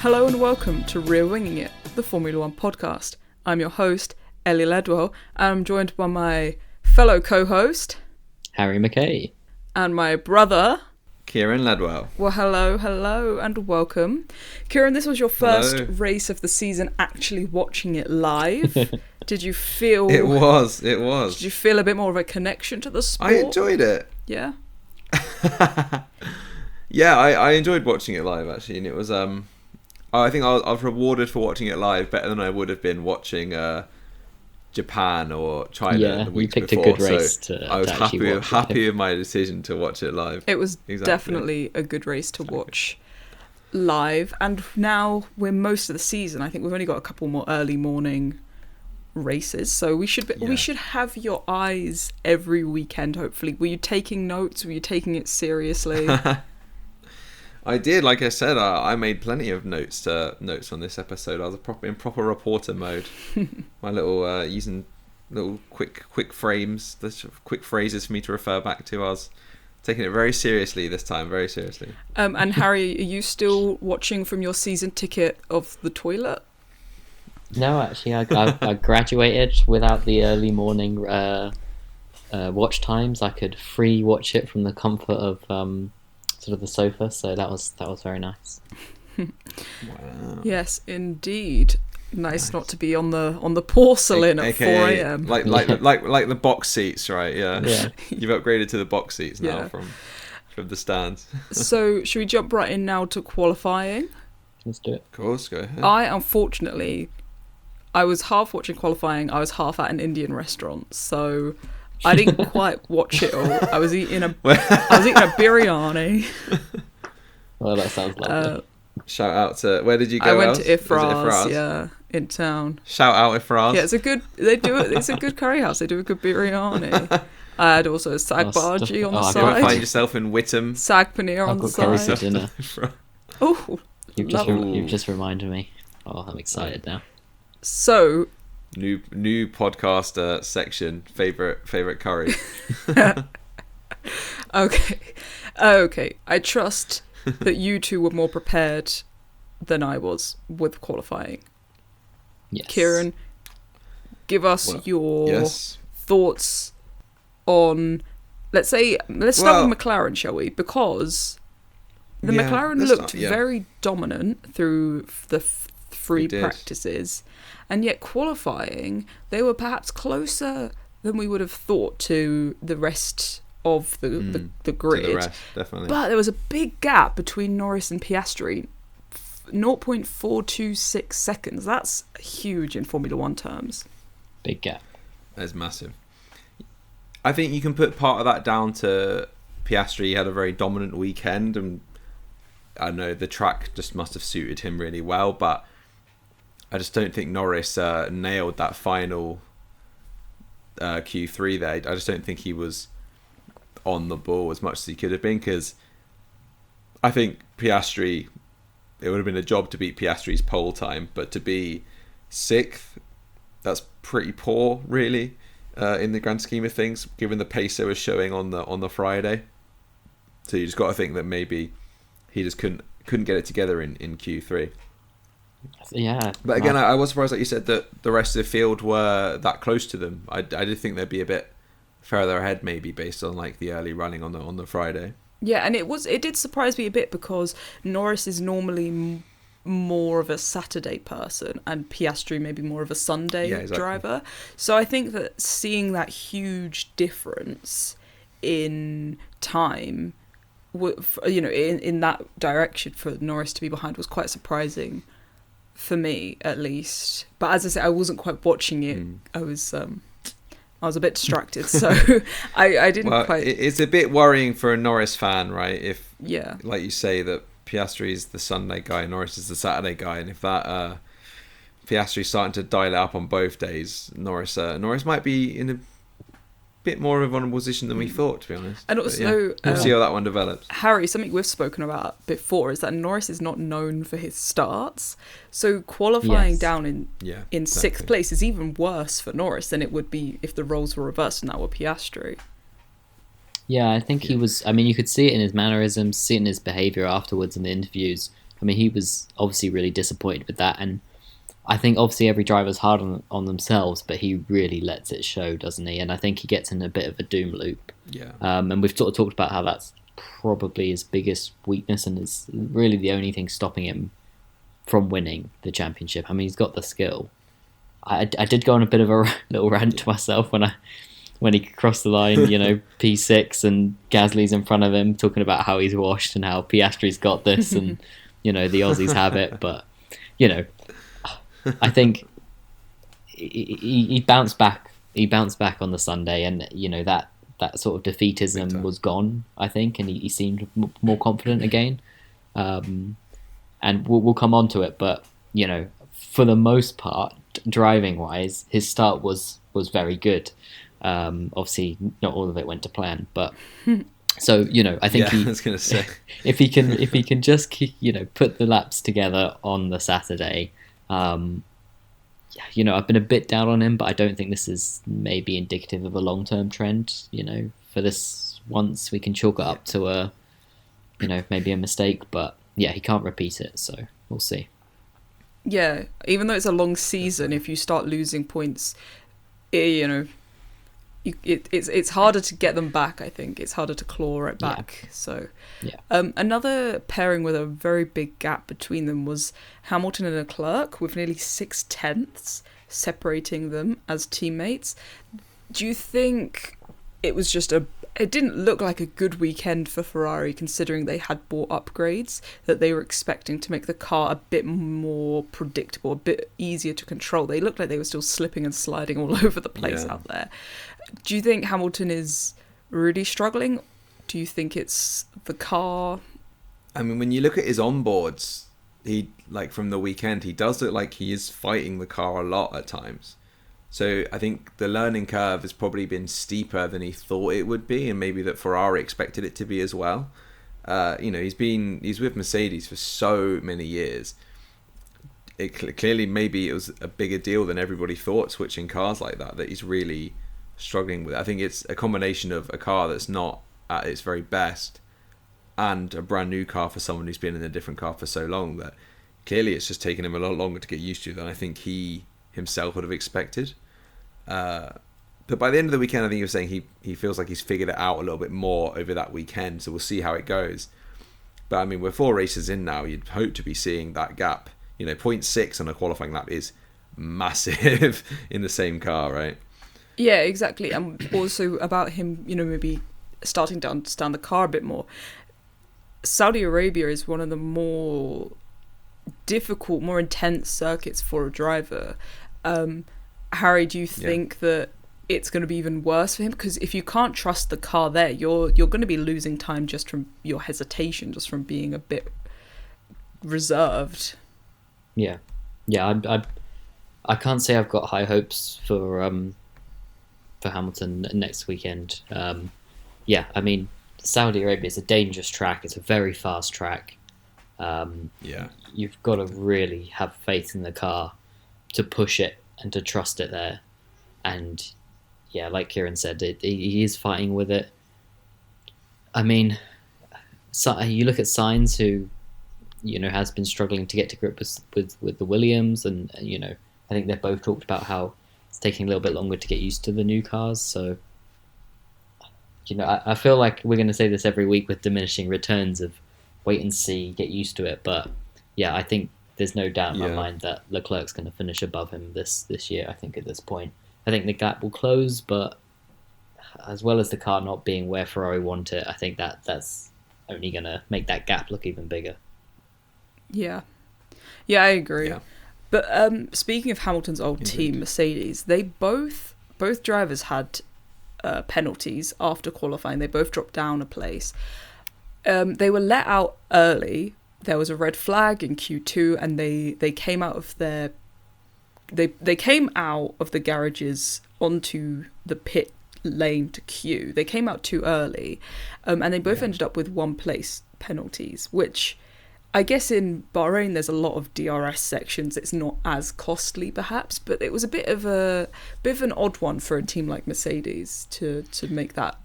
Hello and welcome to Rear Winging It, the Formula One podcast. I'm your host, Ellie Ledwell, and I'm joined by my fellow co-host, Harry McKay. And my brother, Kieran Ledwell. Well, hello, and welcome. Kieran, this was your first race of the season actually watching it live. Did you feel... It was. Did you feel a bit more of a connection to the sport? I enjoyed it. Yeah? Yeah, I enjoyed watching it live, actually, and it was... I think I was rewarded for watching it live better than I would have been watching Japan or China the weeks before. You picked a good race I was happy with my decision to watch it live. It was definitely a good race to watch live. And now we're most of the season. I think we've only got a couple more early morning races, so we should have your eyes every weekend. Hopefully, were you taking notes? Were you taking it seriously? I did, like I said, I made plenty of notes on this episode. I was in proper reporter mode. My little using little quick frames, quick phrases for me to refer back to. I was taking it very seriously this time, very seriously. And Harry, are you still watching from your season ticket of the toilet? No, actually, I graduated without the early morning watch times. I could free watch it from the comfort of sort of the sofa, so that was very nice. Wow. Yes, indeed. Nice not to be on the porcelain at 4 a.m. Like the box seats, right? Yeah. You've upgraded to the box seats now from the stands. So should we jump right in now to qualifying? Let's do it. Of course, go ahead. Unfortunately, I was half watching qualifying. I was half at an Indian restaurant, so I didn't quite watch it all. I was eating a biryani. Well, that sounds lovely. Shout out to, where did you go? I went to Ifraz, yeah, in town. Shout out Ifraz. Yeah, it's a good curry house. They do a good biryani. I had also a sag bhaji on the side. You might find yourself in Whittam. Sag paneer on the side. For dinner. Oh, you've just reminded me. Oh, I'm excited now. So, new podcast section, favorite curry. Okay. I trust that you two were more prepared than I was with qualifying. Yes. Kieran, give us your thoughts on, let's start with McLaren, shall we? Because the McLaren looked very dominant through the free practices, and yet qualifying, they were perhaps closer than we would have thought to the rest of the grid. To the rest, definitely. But there was a big gap between Norris and Piastri, 0.426 seconds. That's huge in Formula One terms. Big gap. That's massive. I think you can put part of that down to Piastri. He had a very dominant weekend, and I don't know, the track just must have suited him really well, but I just don't think Norris nailed that final Q3 there. I just don't think he was on the ball as much as he could have been, because I think Piastri, it would have been a job to beat Piastri's pole time, but to be 6th, that's pretty poor, really, in the grand scheme of things, given the pace they were showing on the Friday. So you just got to think that maybe he just couldn't get it together in Q3. Yeah. But again, I was surprised that you said that the rest of the field were that close to them. I did think they'd be a bit further ahead, maybe, based on like the early running on the Friday. Yeah, and it did surprise me a bit, because Norris is normally more of a Saturday person and Piastri maybe more of a Sunday driver. So I think that seeing that huge difference in time, in that direction for Norris to be behind was quite surprising for me, at least. But as I said, I wasn't quite watching it. I was a bit distracted, so I didn't quite... It's a bit worrying for a Norris fan, right? If, yeah, like you say, that Piastri is the Sunday guy, Norris is the Saturday guy, and if that Piastri's starting to dial it up on both days, Norris might be in a bit more of a vulnerable position than we thought, to be honest. And also, we'll see how that one develops. Harry, something we've spoken about before is that Norris is not known for his starts, so qualifying down in 6th place is even worse for Norris than it would be if the roles were reversed and that were Piastri. Yeah, I think he was... I mean, you could see it in his mannerisms, see it in his behaviour afterwards in the interviews. I mean, he was obviously really disappointed with that, and I think obviously every driver's hard on themselves, but he really lets it show, doesn't he? And I think he gets in a bit of a doom loop. Yeah. And we've sort of talked about how that's probably his biggest weakness and is really the only thing stopping him from winning the championship. I mean, he's got the skill. I did go on a bit of a little rant to myself when he crossed the line, you know, P6 and Gasly's in front of him talking about how he's washed and how Piastri's got this and, you know, the Aussies have it. But, you know, I think he bounced back. He bounced back on the Sunday, and you know that sort of defeatism was gone. I think, and he seemed more confident again. And we'll come on to it, but you know, for the most part, driving wise, his start was very good. Obviously, not all of it went to plan, but so you know, I think I was going to say if he can just put the laps together on the Saturday. You know, I've been a bit down on him, but I don't think this is maybe indicative of a long-term trend. You know, for this once we can chalk it up to a, you know, maybe a mistake, but yeah, he can't repeat it, so we'll see. Yeah, even though it's a long season, if you start losing points, you know, it's harder to get them back. I think it's harder to claw it back. Yeah. So, another pairing with a very big gap between them was Hamilton and Leclerc, with nearly 0.6 separating them as teammates. Do you think it was just it didn't look like a good weekend for Ferrari, considering they had bought upgrades that they were expecting to make the car a bit more predictable, a bit easier to control? They looked like they were still slipping and sliding all over the place out there. Do you think Hamilton is really struggling? Do you think it's the car? I mean, when you look at his onboards, he, like, from the weekend, he does look like he is fighting the car a lot at times. So I think the learning curve has probably been steeper than he thought it would be, and maybe that Ferrari expected it to be as well. You know, he's with Mercedes for so many years. Clearly, maybe it was a bigger deal than everybody thought, switching cars like that he's really struggling with. I think it's a combination of a car that's not at its very best and a brand new car for someone who's been in a different car for so long that clearly it's just taken him a lot longer to get used to than I think he himself would have expected. But by the end of the weekend, I think he was saying he feels like he's figured it out a little bit more over that weekend, so we'll see how it goes. But I mean, we're 4 races in now, you'd hope to be seeing that gap. You know, 0.6 on a qualifying lap is massive in the same car, right? Yeah, exactly. And also about him, you know, maybe starting to understand the car a bit more. Saudi Arabia is one of the more difficult, more intense circuits for a driver. Harry, do you think that it's going to be even worse for him? Because if you can't trust the car there, you're going to be losing time just from your hesitation, just from being a bit reserved. Yeah. I can't say I've got high hopes for Hamilton next weekend. I mean, Saudi Arabia is a dangerous track. It's a very fast track. You've got to really have faith in the car to push it and to trust it there. And yeah, like Kieran said, he is fighting with it. I mean, so you look at Sainz, who, you know, has been struggling to get to grips with the Williams, and you know, I think they've both talked about how it's taking a little bit longer to get used to the new cars. So, you know, I feel like we're going to say this every week with diminishing returns of wait and see, get used to it. But yeah, I think there's no doubt in my mind that Leclerc's going to finish above him this year. I think at this point, I think the gap will close, but as well as the car not being where Ferrari want it, I think that's only going to make that gap look even bigger. Yeah, I agree. Yeah. But speaking of Hamilton's old team, Mercedes, they both drivers had penalties after qualifying. They both dropped down a place. They were let out early. There was a red flag in Q2, and they came out of their they came out of the garages onto the pit lane to queue. They came out too early, and they both ended up with 1 place penalties, which I guess in Bahrain there's a lot of DRS sections. It's not as costly perhaps, but it was a bit of an odd one for a team like Mercedes to make that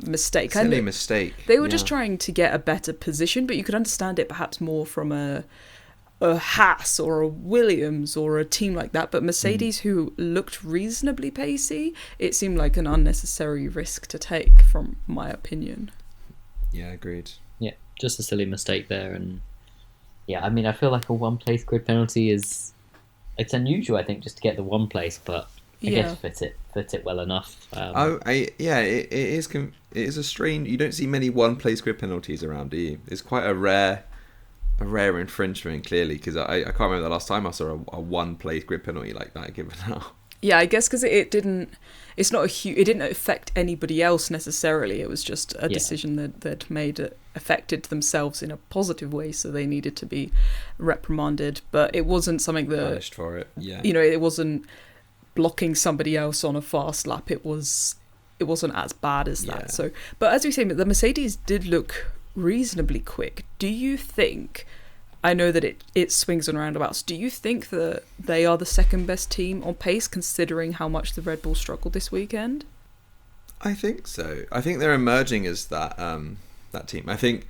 mistake. Silly mistake. They were just trying to get a better position, but you could understand it perhaps more from a Haas or a Williams or a team like that. But Mercedes, who looked reasonably pacey, it seemed like an unnecessary risk to take, from my opinion. Yeah, agreed. Yeah, just a silly mistake there. And yeah, I mean, I feel like a one-place grid penalty it's unusual, I think, just to get the one place, but I guess fit it well enough. It is a strange. You don't see many one-place grid penalties around, do you? It's quite a rare infringement, clearly, because I can't remember the last time I saw a one-place grid penalty like that given out. Yeah, I guess because it didn't affect anybody else necessarily. It was just a decision that they'd made affected themselves in a positive way, so they needed to be reprimanded. But it wasn't something that punished for it. Yeah, it wasn't blocking somebody else on a fast lap. It wasn't as bad as that. So, but as we say, the Mercedes did look reasonably quick. Do you think? I know that it swings and roundabouts. Do you think that they are the second best team on pace, considering how much the Red Bull struggled this weekend? I think so. I think they're emerging as that team. I think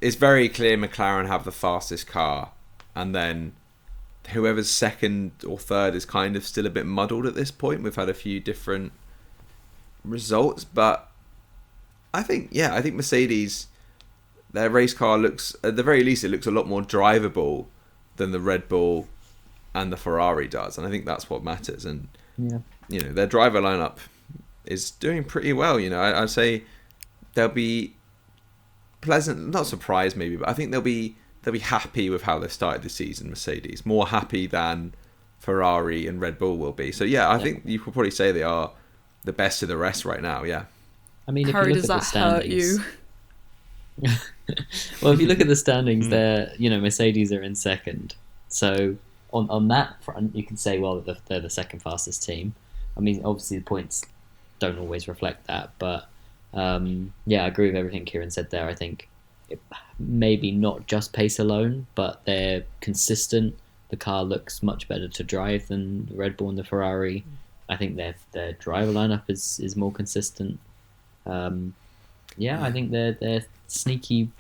it's very clear McLaren have the fastest car, and then whoever's second or third is kind of still a bit muddled at this point. We've had a few different results, but I think Mercedes, their race car looks, at the very least, it looks a lot more drivable than the Red Bull and the Ferrari does. And I think that's what matters. And, their driver lineup is doing pretty well. I'd say they'll be pleasant, not surprised maybe, but I think they'll be happy with how they've started the season, Mercedes. More happy than Ferrari and Red Bull will be. So, I think you could probably say they are the best of the rest right now, I mean, if Harry, you look does at the that standings, hurt you? well, if you look at the standings, they're Mercedes are in second. So on that front, you can say, well, they're the second fastest team. I mean, obviously the points don't always reflect that, but I agree with everything Kieran said there. I think maybe not just pace alone, but they're consistent. The car looks much better to drive than the Red Bull and the Ferrari. I think their driver lineup is more consistent. I think they're sneaky.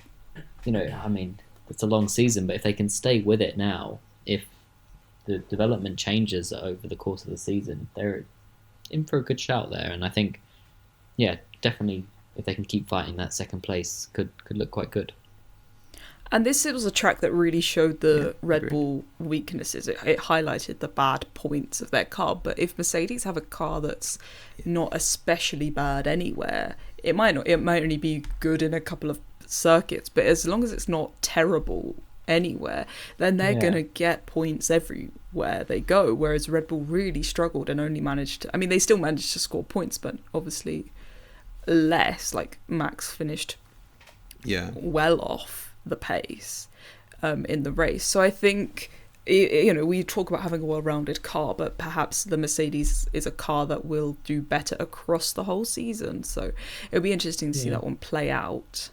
I mean, it's a long season, but if they can stay with it now, if the development changes over the course of the season, they're in for a good shout there. And I think, definitely, if they can keep fighting, that second place could look quite good. And this was a track that really showed the Red Bull weaknesses. It highlighted the bad points of their car. But if Mercedes have a car that's not especially bad anywhere, it might only be good in a couple of circuits. But as long as it's not terrible anywhere, then they're going to get points everywhere they go. Whereas Red Bull really struggled and only managed to... I mean, they still managed to score points, but obviously less. Like Max finished well off the pace in the race. So I think, we talk about having a well-rounded car, but perhaps the Mercedes is a car that will do better across the whole season. So it'll be interesting to see that one play out.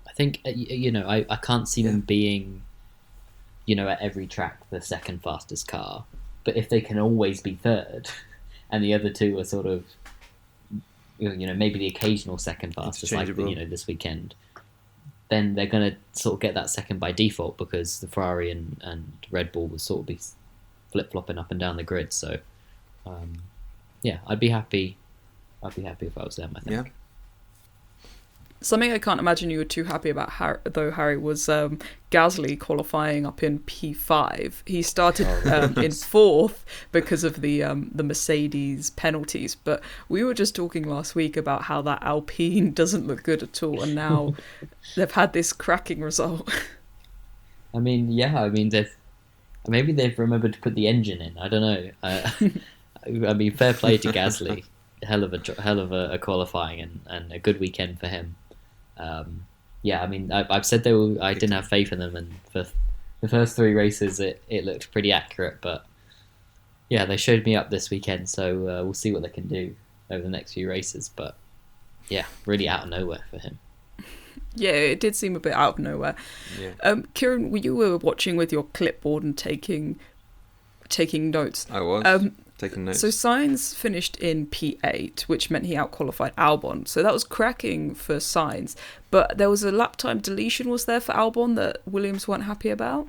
I think, I can't see them being, at every track the second fastest car. But if they can always be third, and the other two are sort of, maybe the occasional second fastest, like this weekend, then they're going to sort of get that second by default, because the Ferrari and Red Bull will sort of be flip-flopping up and down the grid. So, I'd be happy if I was them, I think. Yeah. Something I can't imagine you were too happy about, Harry, was Gasly qualifying up in P5. He started in fourth because of the Mercedes penalties. But we were just talking last week about how that Alpine doesn't look good at all, and now they've had this cracking result. I mean, maybe they've remembered to put the engine in. I don't know. I mean, fair play to Gasly. Hell of a qualifying and a good weekend for him. I mean, I've said I didn't have faith in them, and for the first three races it looked pretty accurate, but they showed me up this weekend, so we'll see what they can do over the next few races. But really out of nowhere for him. Yeah, it did seem a bit out of nowhere. Kieran, you were watching with your clipboard and taking notes. I was. taking notes. So Sainz finished in P8, which meant he outqualified Albon. So that was cracking for Sainz. But there was a lap time deletion, was there, for Albon that Williams weren't happy about?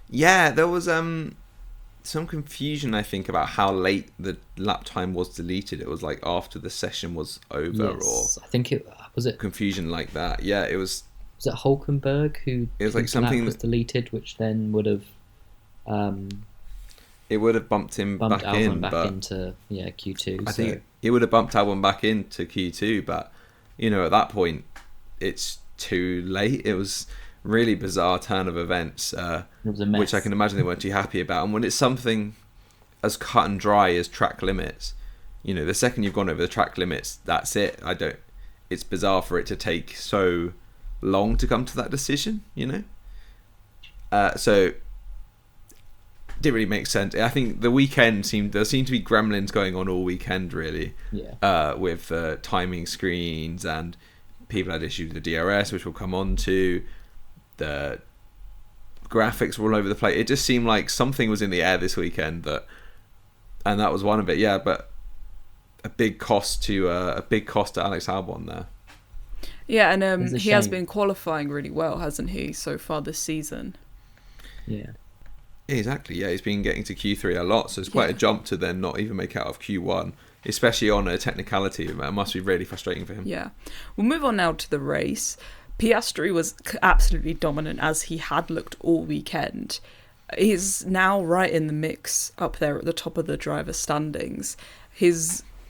Yeah, there was some confusion, I think, about how late the lap time was deleted. It was like after the session was over, yes, I think it was it confusion like that. Yeah, it was. Was it Hulkenberg who? It was like something was deleted, which then would have. It would have bumped him back in, back into Q2. I think it would have bumped Albon back into Q2, but at that point, it's too late. It was really bizarre turn of events, which I can imagine they weren't too happy about. And when it's something as cut and dry as track limits, the second you've gone over the track limits, that's it. It's bizarre for it to take so long to come to that decision. So didn't really make sense. I think the weekend there seemed to be gremlins going on all weekend, really. Yeah. With timing screens, and people had issues with the DRS, which we'll come on to. The graphics were all over the place. It just seemed like something was in the air this weekend, and that was one of it. Yeah, but a big cost to Alex Albon there. Yeah, and he has been qualifying really well, hasn't he, so far this season? Yeah. Exactly, yeah. He's been getting to Q3 a lot, so it's quite a jump to then not even make out of Q1, especially on a technicality. It must be really frustrating for him. Yeah. We'll move on now to the race. Piastri was absolutely dominant, as he had looked all weekend. He's now right in the mix up there at the top of the driver standings.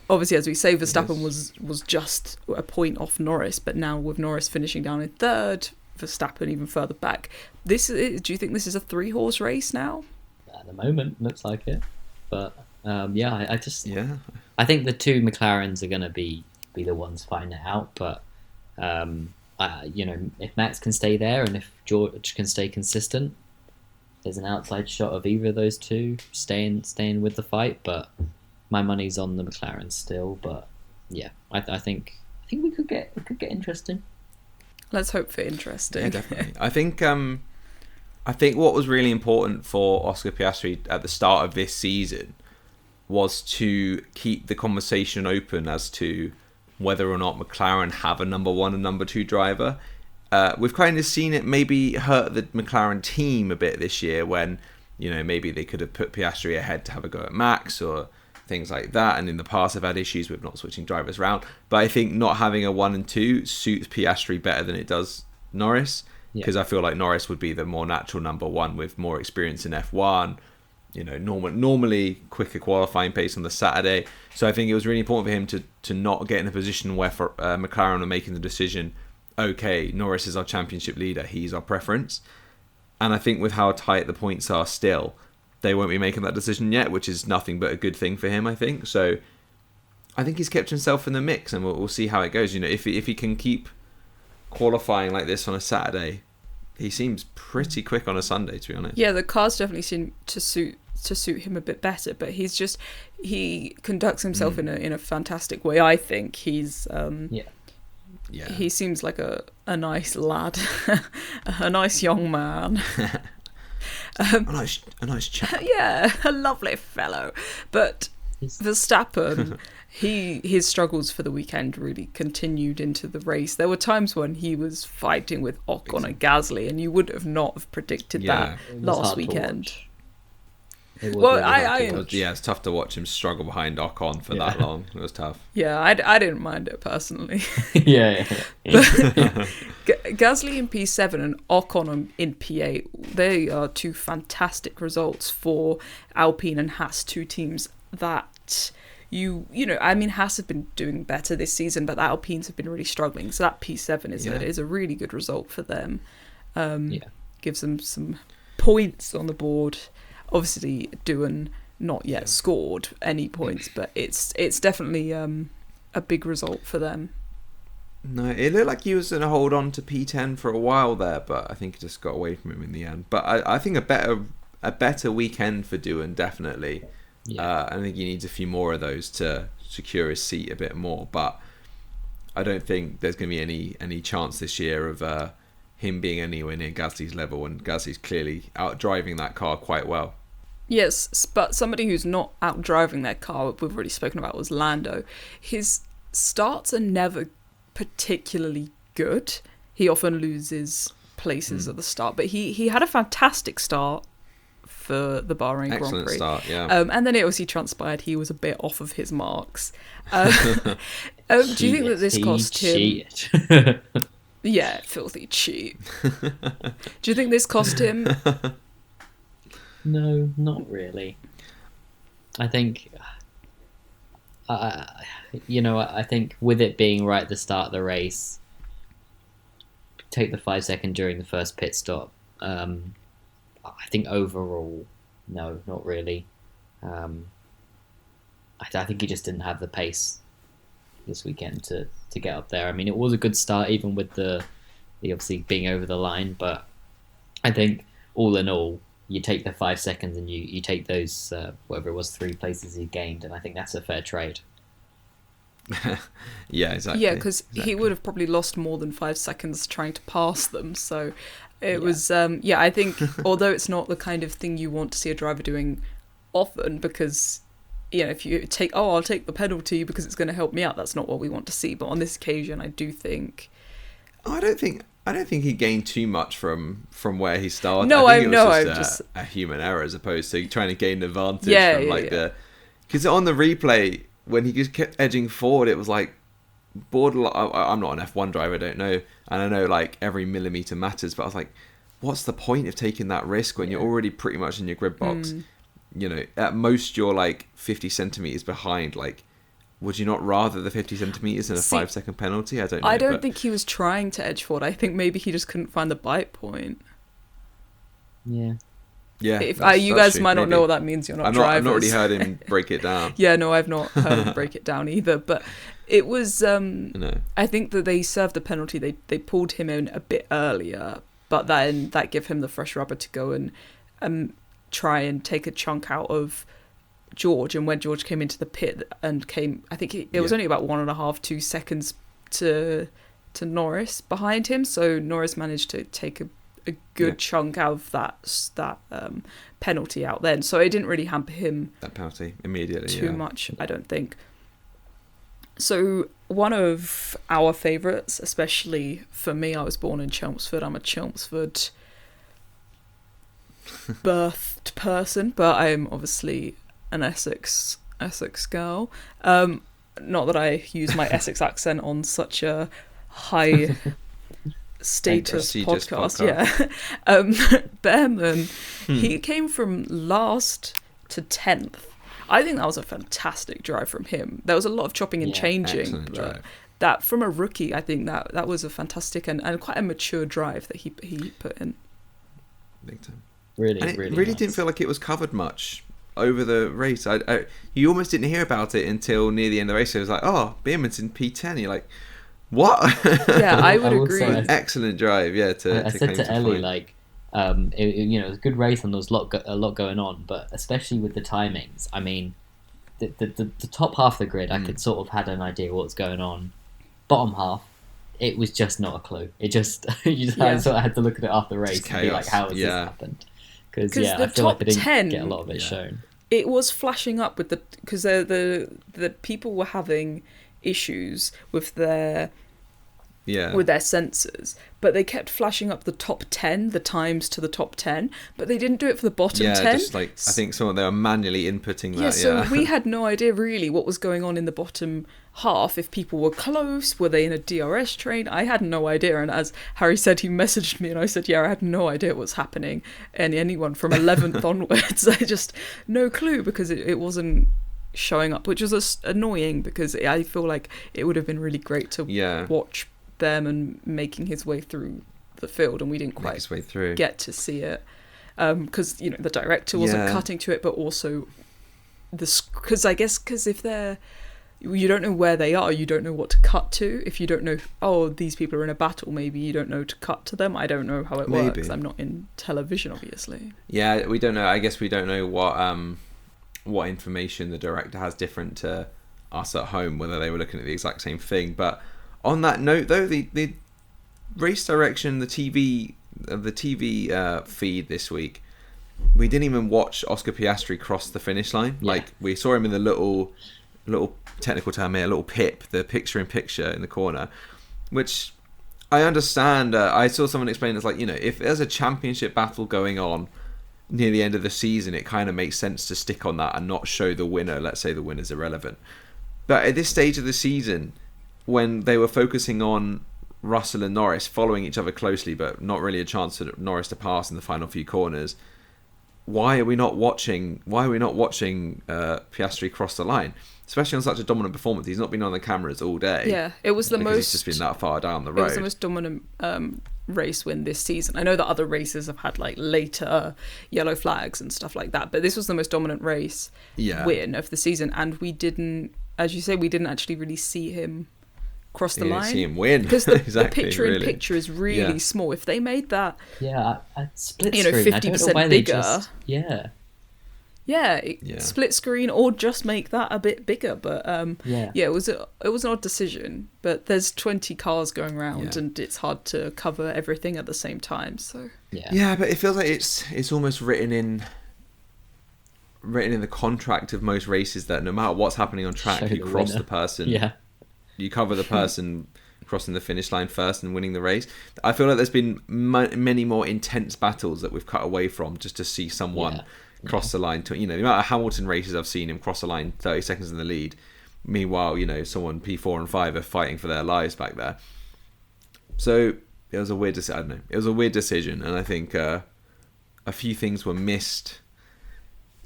Obviously, as we say, Verstappen was just a point off Norris, but now with Norris finishing down in third, Verstappen even further back. Do you think this is a 3-horse race now? At the moment, looks like it. But I think the two McLarens are going to be the ones fighting it out. But if Max can stay there and if George can stay consistent, there's an outside shot of either of those two staying with the fight. But my money's on the McLaren still. But yeah, I think we could get interesting. Let's hope for interesting. Yeah, definitely. I think what was really important for Oscar Piastri at the start of this season was to keep the conversation open as to whether or not McLaren have a number 1 and number 2 driver. We've kind of seen it maybe hurt the McLaren team a bit this year when, maybe they could have put Piastri ahead to have a go at Max or things like that. And in the past, I've had issues with not switching drivers around. But I think not having a 1 and 2 suits Piastri better than it does Norris, because I feel like Norris would be the more natural number 1 with more experience in F1. Normally quicker qualifying pace on the Saturday. So I think it was really important for him to not get in a position where McLaren are making the decision, okay, Norris is our championship leader, he's our preference. And I think with how tight the points are still, they won't be making that decision yet, which is nothing but a good thing for him, I think. So I think he's kept himself in the mix, and we'll see how it goes. If he can keep qualifying like this on a Saturday, he seems pretty quick on a Sunday, to be honest. Yeah, the cars definitely seem to suit him a bit better, but he conducts himself in a fantastic way. I think he's he seems like a nice lad, a nice young man. A nice chap. Yeah, a lovely fellow. But Verstappen, his struggles for the weekend really continued into the race. There were times when he was fighting with Ocon and Gasly, and you would have not have predicted that last weekend. It's tough to watch him struggle behind Ocon for that long. It was tough. Yeah, I didn't mind it personally. yeah. Gasly in P7 and Ocon in P8, they are two fantastic results for Alpine and Haas, two teams that Haas have been doing better this season, but the Alpines have been really struggling. So that P7 is a really good result for them. Gives them some points on the board. Obviously, Doohan not yet scored any points, but it's definitely a big result for them. No, it looked like he was going to hold on to P10 for a while there, but I think it just got away from him in the end. But I think a better weekend for Doohan, definitely. I think he needs a few more of those to secure his seat a bit more. But I don't think there's going to be any chance this year of him being anywhere near Gasly's level, and Gasly's clearly out driving that car quite well. Yes, but somebody who's not out driving their car, we've already spoken about, was Lando. His starts are never particularly good. He often loses places at the start, but he had a fantastic start for the Bahrain Grand Prix. Excellent start, yeah. And then it obviously transpired he was a bit off of his marks. Do you think that this cost him... Yeah, filthy cheat. Do you think this cost him? No, not really. I think, I think with it being right at the start of the race, take the 5 second during the first pit stop. I think overall, no, not really. I think he just didn't have the pace this weekend to get up there. I mean, it was a good start, even with the obviously being over the line, but I think all in all, you take the 5 seconds and you take those, whatever it was, 3 places he gained, and I think that's a fair trade. Yeah, exactly. Yeah, because he would have probably lost more than 5 seconds trying to pass them, so it was, I think, although it's not the kind of thing you want to see a driver doing often, because, if you take, I'll take the penalty because it's going to help me out, that's not what we want to see, but on this occasion, I do think... I don't think he gained too much from where he started. No, I think it was just a human error as opposed to trying to gain an advantage from because on the replay when he just kept edging forward, it was like borderline. I'm not an F1 driver, I don't know, and I know like every millimeter matters, but I was like, what's the point of taking that risk when you're already pretty much in your grid box? At most you're like 50 centimeters behind. Like, would you not rather the 50 centimetres than a 5 second penalty? I don't know. I don't think he was trying to edge forward. I think maybe he just couldn't find the bite point. Yeah. Yeah. You guys might not know what that means. You're not drivers. I've not really heard him break it down. Yeah, no, I've not heard him break it down either. But it was... No. I think that they served the penalty. They pulled him in a bit earlier, but then that gave him the fresh rubber to go and try and take a chunk out of George. And when George came into the pit and I think it was only about 1.5, 2 seconds to Norris behind him, so Norris managed to take a good chunk out of that penalty out then, so it didn't really hamper him that penalty immediately too much, I don't think. So one of our favourites, especially for me, I was born in Chelmsford, I'm a Chelmsford birthed person, but I'm obviously an Essex girl. Not that I use my Essex accent on such a high status podcast. Yeah. Behrman, he came from last to 10th. I think that was a fantastic drive from him. There was a lot of chopping and changing, but that from a rookie, I think that was a fantastic and quite a mature drive that he put in. Big time. Really, and it really really nice. didn't feel like it was covered much over the race. You almost didn't hear about it until near the end of the race. It was like, oh, Behrman's in P10. You're like, what? Yeah, I would agree. Excellent drive. Yeah, I said to Ellie, like, it was a good race and there was a lot going on, but especially with the timings. I mean, the top half of the grid, I could sort of had an idea what was going on. Bottom half, it was just not a clue. It just I sort of had to look at it after the race and be like, how has this happened? Because I feel like I didn't get a lot of it shown. It was flashing up with because the people were having issues with their sensors, but they kept flashing up the top 10, the times to the top 10, but they didn't do it for the bottom 10. Yeah, just like I think they were manually inputting that. So we had no idea really what was going on in the bottom half, if people were close, were they in a DRS train? I had no idea, and as Harry said, he messaged me and I said, I had no idea what's happening, and anyone from 11th onwards, I just no clue, because it wasn't showing up, which was annoying, because I feel like it would have been really great to watch Behrman making his way through the field, and we didn't quite get to see it, because the director wasn't cutting to it, but also because if you don't know where they are, you don't know what to cut to. If you don't know, these people are in a battle, maybe you don't know to cut to them. I don't know how it works. I'm not in television, obviously. Yeah, we don't know. I guess we don't know what information the director has different to us at home, whether they were looking at the exact same thing. But on that note, though, the race direction, the TV feed this week we didn't even watch Oscar Piastri cross the finish line. Yeah. Like, we saw him in the little technical term here, little pip, the picture-in-picture in the corner, which I understand. I saw someone explain it's like, if there's a championship battle going on near the end of the season, it kind of makes sense to stick on that and not show the winner. Let's say the winner's irrelevant. But at this stage of the season, when they were focusing on Russell and Norris following each other closely, but not really a chance for Norris to pass in the final few corners, why are we not watching Piastri cross the line? Especially on such a dominant performance. He's not been on the cameras all day. Yeah, it was he's just been that far down the road. It was the most dominant race win this season. I know that other races have had like later yellow flags and stuff like that, but this was the most dominant race win of the season, and we didn't, as you say, we didn't actually really see him cross the line. See him win because the, exactly, the picture-in-picture is really small. If they made that, split screen, 50% bigger, split screen, or just make that a bit bigger. But it was an odd decision. But there's 20 cars going around, and it's hard to cover everything at the same time. So but it feels like it's almost written in the contract of most races that no matter what's happening on track, you cross the person. You cover the person crossing the finish line first and winning the race. I feel like there's been many more intense battles that we've cut away from just to see someone cross the line. The amount of Hamilton races I've seen him cross the line 30 seconds in the lead. Meanwhile, someone P4 and 5 are fighting for their lives back there. So it was a weird decision. I don't know. It was a weird decision, and I think a few things were missed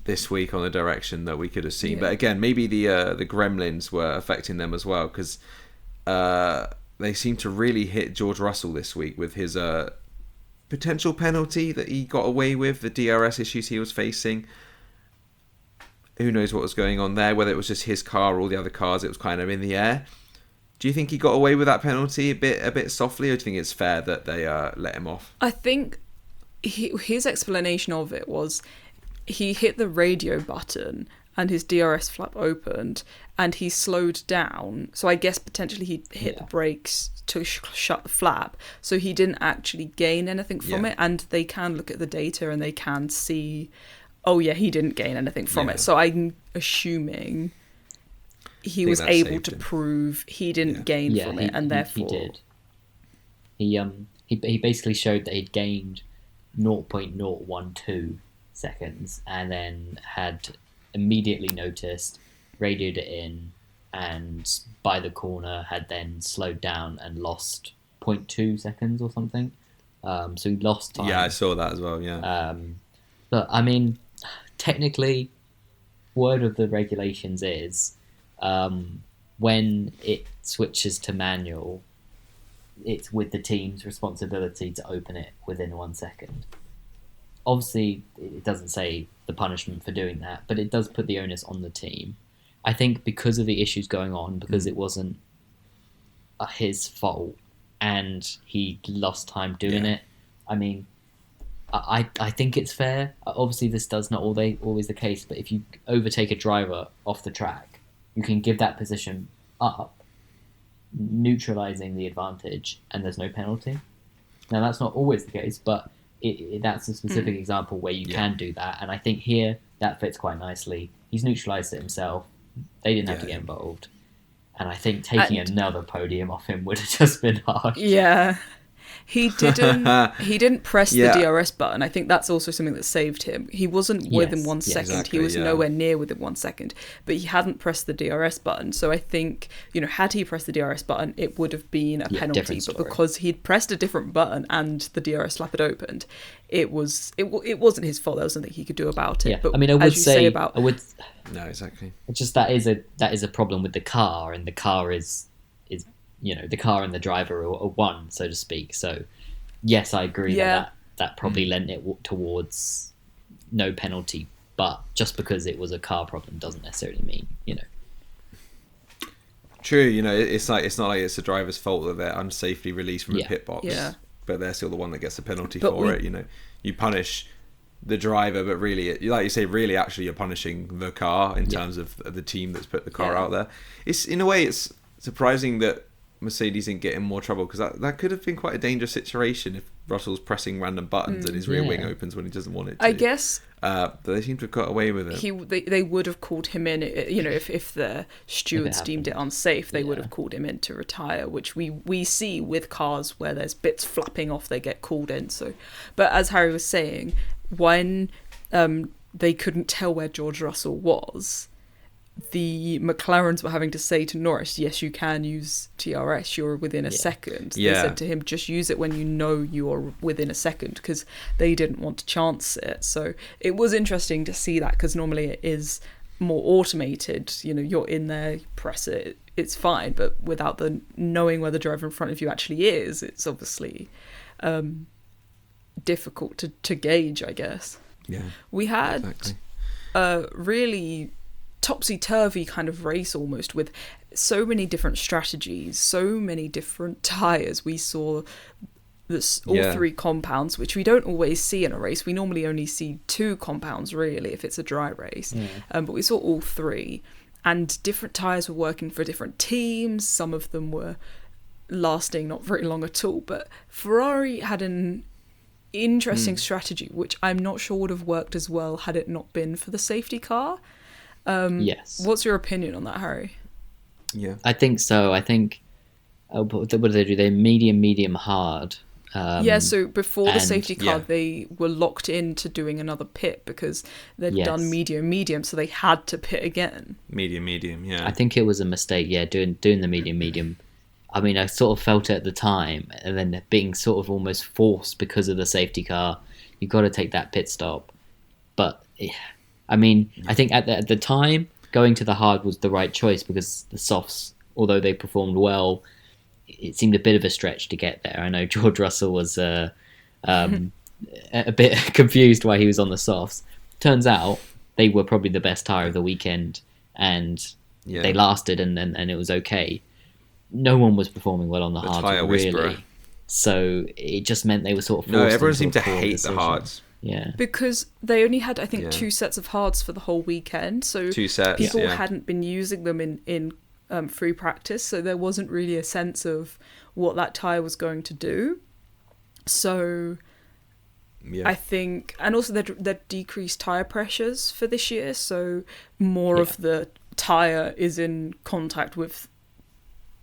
this week on the direction that we could have seen. But again, maybe the gremlins were affecting them as well, because they seem to really hit George Russell this week with his potential penalty that he got away with, the DRS issues he was facing. Who knows what was going on there, whether it was just his car or all the other cars, it was kind of in the air. Do you think he got away with that penalty a bit softly, or do you think it's fair that they let him off? I think his explanation of it was he hit the radio button and his DRS flap opened and he slowed down. So I guess potentially he hit the brakes to shut the flap. So he didn't actually gain anything from it. And they can look at the data and they can see, he didn't gain anything from it. So I'm assuming he was able to prove he didn't gain from it, and therefore he did. He basically showed that he'd gained 0.012 seconds, and then had immediately noticed, radioed it in, and by the corner had then slowed down and lost 0.2 seconds or something. So he lost time. Yeah, I saw that as well. But I mean, technically, word of the regulations is when it switches to manual, it's with the team's responsibility to open it within 1 second. Obviously, it doesn't say the punishment for doing that, but it does put the onus on the team. I think because of the issues going on, because it wasn't his fault and he lost time doing it, I mean, I think it's fair. Obviously, this does not always the case, but if you overtake a driver off the track, you can give that position up, neutralising the advantage, and there's no penalty. Now, that's not always the case, but that's a specific example where you can do that, and I think here that fits quite nicely. He's neutralised it himself. They didn't have to get involved, and I think taking another podium off him would have just been hard. Yeah. He didn't press the DRS button. I think that's also something that saved him. He wasn't within 1 second. Exactly, he was nowhere near within 1 second, but he hadn't pressed the DRS button. So I think, had he pressed the DRS button, it would have been a penalty. But because he'd pressed a different button and the DRS flap had opened, it wasn't his fault. There was nothing he could do about it. Yeah. But I mean, I would say no, exactly. It's just that is a problem with the car, and the car is the car and the driver are one, so to speak. So, yes, I agree that probably lent it towards no penalty. But just because it was a car problem doesn't necessarily mean, True, it's not like it's the driver's fault that they're unsafely released from a pit box. Yeah. But they're still the one that gets the penalty for it. You punish the driver, but really, like you say, really, actually, you're punishing the car in terms of the team that's put the car out there. It's in a way, it's surprising that Mercedes didn't get in more trouble, because that could have been quite a dangerous situation if Russell's pressing random buttons and his rear wing opens when he doesn't want it to. I guess. But they seem to have got away with it. They would have called him in, if the stewards deemed it unsafe, they would have called him in to retire, which we see with cars where there's bits flapping off, they get called in. So, but as Harry was saying, when they couldn't tell where George Russell was, the McLarens were having to say to Norris, yes, you can use TRS, you're within a second. They said to him, just use it when you know you're within a second, because they didn't want to chance it. So it was interesting to see that, because normally it is more automated. You're in there, press it, it's fine. But without the knowing where the driver in front of you actually is, it's obviously difficult to gauge, I guess. Yeah, we had a really topsy-turvy kind of race, almost, with so many different strategies, so many different tyres. We saw all three compounds, which we don't always see in a race. We normally only see 2 compounds, really, if it's a dry race. But we saw all 3, and different tyres were working for different teams. Some of them were lasting not very long at all, but Ferrari had an interesting strategy, which I'm not sure would have worked as well had it not been for the safety car. Yes. What's your opinion on that, Harry? Yeah, I think so. I think what do they do? They medium, hard. So before the safety car, they were locked into doing another pit because they'd done medium, so they had to pit again. Medium, yeah. I think it was a mistake, doing the medium. I mean, I sort of felt it at the time, and then being sort of almost forced because of the safety car. You've got to take that pit stop. But I mean, I think at the time, going to the hard was the right choice, because the softs, although they performed well, it seemed a bit of a stretch to get there. I know George Russell was a bit confused why he was on the softs. Turns out they were probably the best tyre of the weekend, and they lasted, and it was okay. No one was performing well on the hards, really. Whisperer. So it just meant they were sort of forced. No, everyone seemed to hate the hards. Yeah, because they only had, I think, 2 sets of hards for the whole weekend. So 2 sets, people hadn't been using them in free practice, so there wasn't really a sense of what that tyre was going to do. So I think, and also they're decreased tyre pressures for this year, so more of the tyre is in contact with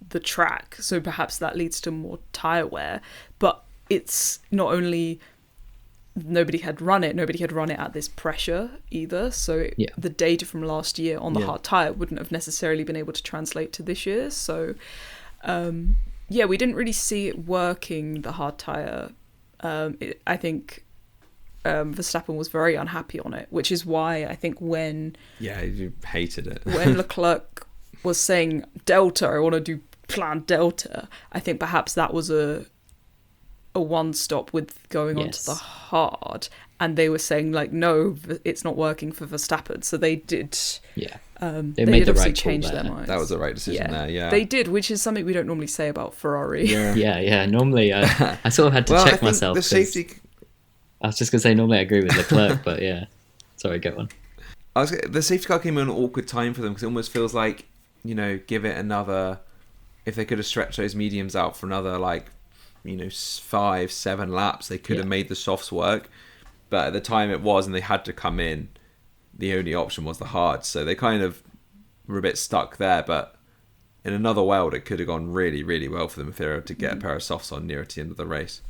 the track, so perhaps that leads to more tyre wear. But it's not only nobody had run it at this pressure either, so the data from last year on the hard tyre wouldn't have necessarily been able to translate to this year. So we didn't really see it working, the hard tyre. I think Verstappen was very unhappy on it, which is why I think when you hated it when Leclerc was saying Delta, I want to do plan Delta, I think perhaps that was a one stop with going on to the hard, and they were saying like, no, it's not working for Verstappen, so they did they made the obviously right change call their there. minds. That was the right decision there. They did, which is something we don't normally say about Ferrari. Normally I sort of had to check myself. The safety, I was just gonna say, normally I agree with Leclerc, but sorry, go on. The safety car came in an awkward time for them, because it almost feels like, give it another, if they could have stretched those mediums out for another 5-7 laps, they could have made the softs work. But at the time it was, and they had to come in, the only option was the hard, so they kind of were a bit stuck there. But in another world, it could have gone really, really well for them if they were able to get a pair of softs on nearer to the end of the race.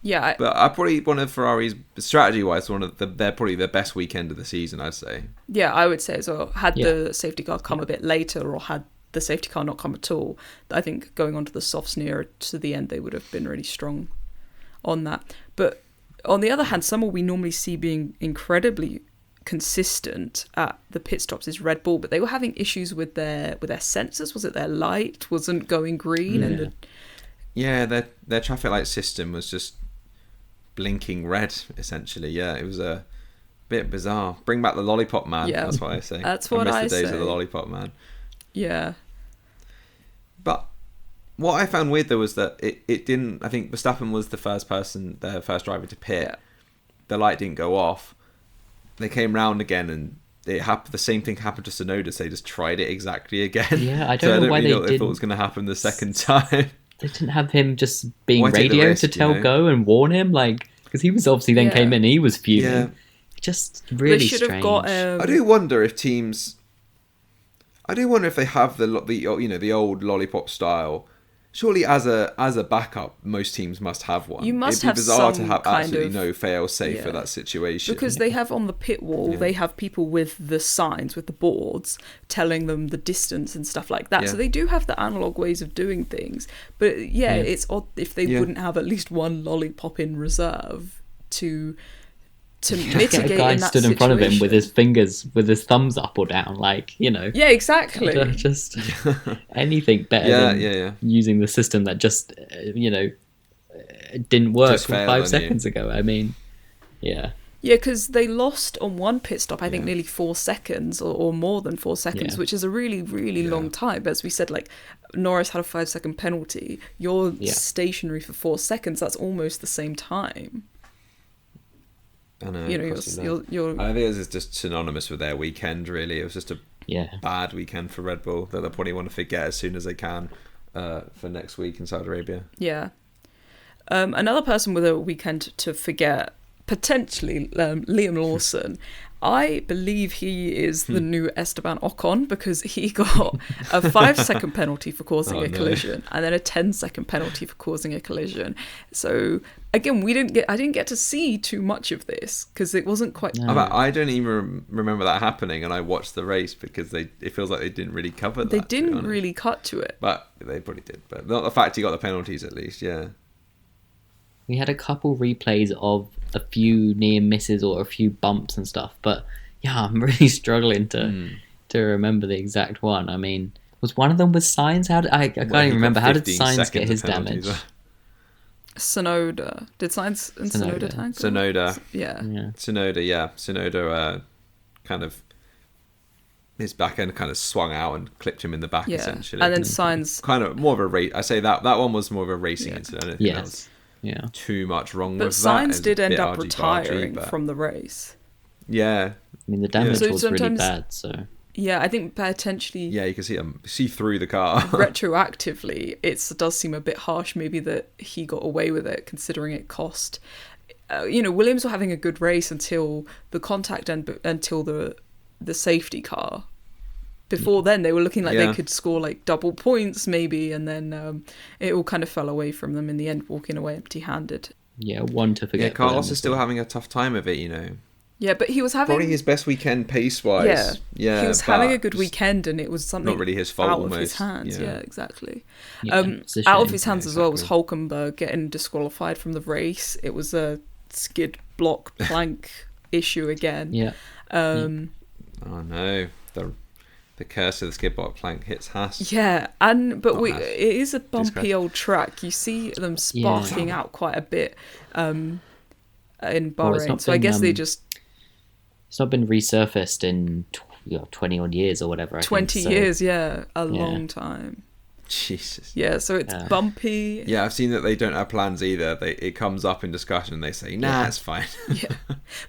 But I probably, one of Ferrari's, strategy-wise, they're probably their best weekend of the season, I'd say. Yeah, I would say as well. Had the safety car come a bit later, or had the safety car not come at all, I think going on to the softs nearer to the end, they would have been really strong on that. But on the other hand, someone we normally see being incredibly consistent at the pit stops is Red Bull, but they were having issues with their sensors. Was it their light wasn't going green? Their traffic light system was just blinking red, essentially. It was a bit bizarre. Bring back the lollipop man. That's what I say. That's what I say. I miss the days of the lollipop man. But what I found weird though was that it didn't. I think Verstappen was the first driver to pit. The light didn't go off. They came round again, and the same thing happened to Tsunoda, so they just tried it exactly again. Yeah, I don't know why really they thought it was going to happen the second time. They didn't have him just being radioed to tell Go and warn him, like, because he was obviously then came in and he was fuming. Yeah. Just really strange. I do wonder if teams. I do wonder if they have the old lollipop style. Surely, as a backup, most teams must have one. You must have bizarre some to have kind absolutely of, no fail-safe for that situation. Because they have on the pit wall, they have people with the signs, with the boards, telling them the distance and stuff like that. So they do have the analog ways of doing things. But it's odd if they wouldn't have at least one lollipop in reserve to mitigate get a guy in that stood in situation. front of him with his fingers, with his thumbs up or down, like, you know. Yeah, exactly. Just anything better than using the system that just, didn't work 5 seconds ago. I mean, yeah. Yeah, because they lost on one pit stop, I think, nearly 4 seconds or more than 4 seconds, which is a really, really long time. As we said, like, Norris had a 5-second penalty. You're stationary for 4 seconds. That's almost the same time. I know. You're I think it was just synonymous with their weekend, really. It was just a bad weekend for Red Bull that they'll probably want to forget as soon as they can for next week in Saudi Arabia. Yeah. Another person with a weekend to forget, potentially Liam Lawson. I believe he is the new Esteban Ocon, because he got a 5-second penalty for causing a collision and then a 10-second penalty for causing a collision. So again, I didn't get to see too much of this because it wasn't quite. No. I don't even remember that happening, and I watched the race because it feels like they didn't really cover that. They didn't really cut to it, but they probably did. But not the fact he got the penalties, at least. Yeah. We had a couple replays of a few near misses or a few bumps and stuff, but I'm really struggling to remember the exact one. I mean, was one of them with Sainz? I can't even remember. How did Sainz get his damage? Tsunoda. Did Sainz and Tsunoda tank? Tsunoda. Yeah. Tsunoda, yeah. Tsunoda kind of, his back end kind of swung out and clipped him in the back, essentially. And then Sainz... Kind of more of a race. I say that one was more of a racing incident. I don't think that was too much wrong with that. But Sainz did end up retiring from the race. Yeah. I mean, the damage was really bad, so... Yeah, I think potentially... Yeah, you can see through the car. Retroactively, it does seem a bit harsh, maybe, that he got away with it, considering it cost... Williams were having a good race until the contact and until the safety car. Before then, they were looking like they could score like double points, maybe, and then it all kind of fell away from them in the end, walking away empty-handed. Yeah, one to forget. Yeah, Carlos is still having a tough time of it, Yeah, but he was having... Probably his best weekend pace-wise. Yeah, he was having a good weekend, and it was something not really his fault, out almost. of his hands. Yeah, exactly. Out of his hands as well was Hulkenberg getting disqualified from the race. It was a skid block plank issue again. Yeah. Oh no, the curse of the skid block plank hits Haas. Yeah, it is a bumpy old track. You see them sparking out quite a bit in Bahrain. So I guess they just... It's not been resurfaced in 20 odd years or whatever. 20 years, a long time. Jesus. Yeah, so it's bumpy. Yeah, I've seen that they don't have plans either. It comes up in discussion and they say, nah, it's fine. Yeah.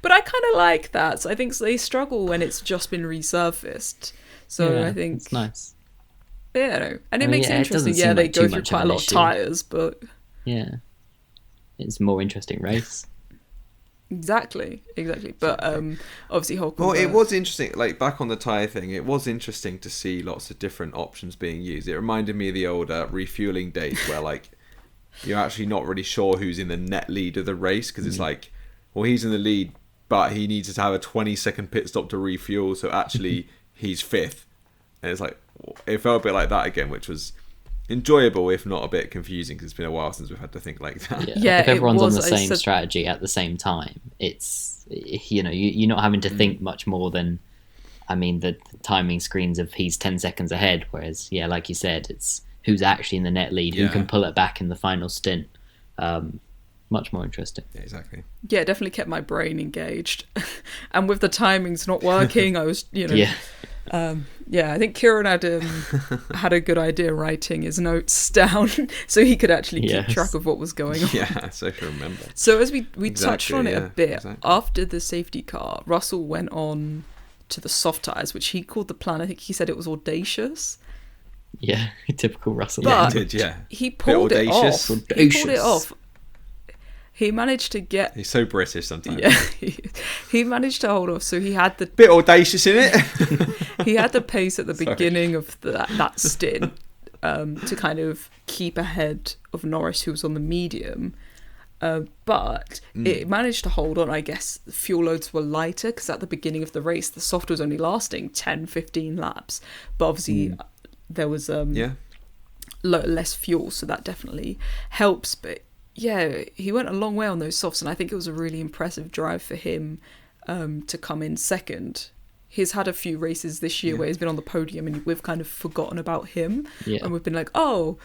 But I kind of like that. So I think they struggle when it's just been resurfaced. So I think... It's nice. Yeah, and it makes it interesting. Yeah, they go through quite a lot of tyres, but... Yeah. It's a more interesting race. Exactly. But obviously Hulkenberg... Well, it was interesting, like back on the tyre thing, it was interesting to see lots of different options being used. It reminded me of the old refueling days where like you're actually not really sure who's in the net lead of the race, because it's like, well, he's in the lead, but he needs to have a 20-second pit stop to refuel, so actually he's fifth. And it's like, it felt a bit like that again, which was enjoyable, if not a bit confusing, because it's been a while since we've had to think like that. Yeah, if everyone's on the same strategy at the same time, it's, you're not having to think much more than, the timing screens of he's 10 seconds ahead, whereas, like you said, it's who's actually in the net lead, who can pull it back in the final stint. Much more interesting. Yeah, exactly. Yeah, it definitely kept my brain engaged. And with the timings not working, I was, I think Kieran had a good idea writing his notes down so he could actually keep track of what was going on. Yeah, so if you remember. So as we touched on it a bit, after the safety car, Russell went on to the soft tyres, which he called the plan. I think he said it was audacious. Yeah, typical Russell. But he did, yeah. He pulled it off. Audacious. He pulled it off. He managed to get... He's so British sometimes. Yeah, he managed to hold off. So he had the... Bit audacious in it. He had the pace at the beginning of that stint to kind of keep ahead of Norris, who was on the medium. But it managed to hold on. I guess the fuel loads were lighter because at the beginning of the race, the soft was only lasting 10, 15 laps. But obviously there was less fuel, so that definitely helps. But yeah, he went a long way on those softs, and I think it was a really impressive drive for him to come in second. He's had a few races this year where he's been on the podium and we've kind of forgotten about him. Yeah. And we've been like, oh,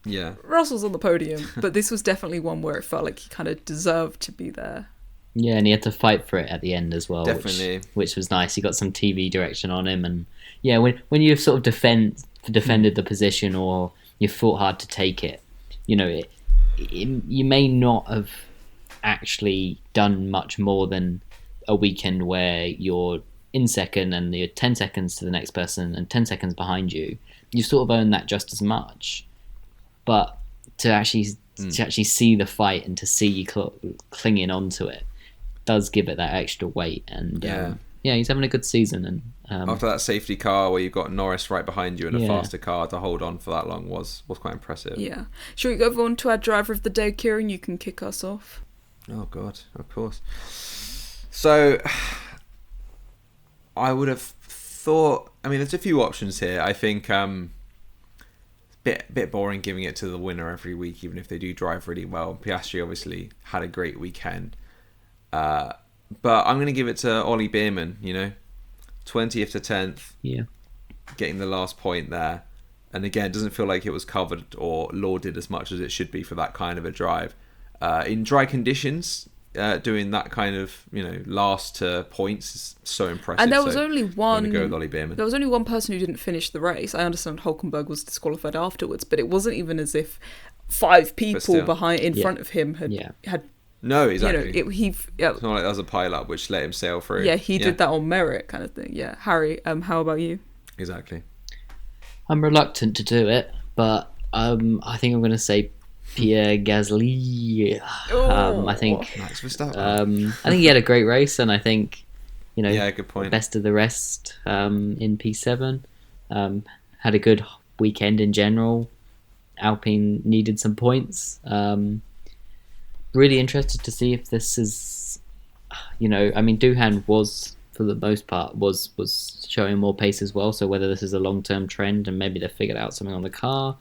yeah, Russell's on the podium. But this was definitely one where it felt like he kind of deserved to be there. Yeah, and he had to fight for it at the end as well, definitely. Which was nice. He got some TV direction on him. And yeah, when you've sort of defended the position or you fought hard to take it, you know, you may not have actually done much more than a weekend where you're in second and you're 10 seconds to the next person and 10 seconds behind you. You sort of earned that just as much. But to actually see the fight and to see you clinging onto it does give it that extra weight. And he's having a good season. And after that safety car where you've got Norris right behind you and a faster car, to hold on for that long was quite impressive. Yeah. Shall we go on to our driver of the day, Kieran? You can kick us off. Oh God, of course. So I would have thought, I mean, there's a few options here. I think bit boring giving it to the winner every week, even if they do drive really well. Piastri obviously had a great weekend. But I'm going to give it to Ollie Beerman, 20th to 10th. Yeah. Getting the last point there. And again, it doesn't feel like it was covered or lauded as much as it should be for that kind of a drive. In dry conditions, doing that kind of, last to points is so impressive. And there was only one. I'm going to go with Ollie Beerman. There was only one person who didn't finish the race. I understand Hulkenberg was disqualified afterwards, but it wasn't even as if 5 people in front of him had. No, exactly. It's not like that was a pile-up which let him sail through. Yeah, he did that on merit, kind of thing. Yeah, Harry, how about you? Exactly. I'm reluctant to do it, but I think I'm going to say Pierre Gasly. I think Max Verstappen. I think he had a great race, and I think good point. Best of the rest in P7. Had a good weekend in general. Alpine needed some points. Really interested to see if this is, Doohan was, for the most part, was showing more pace as well. So whether this is a long-term trend and maybe they figured out something on the car,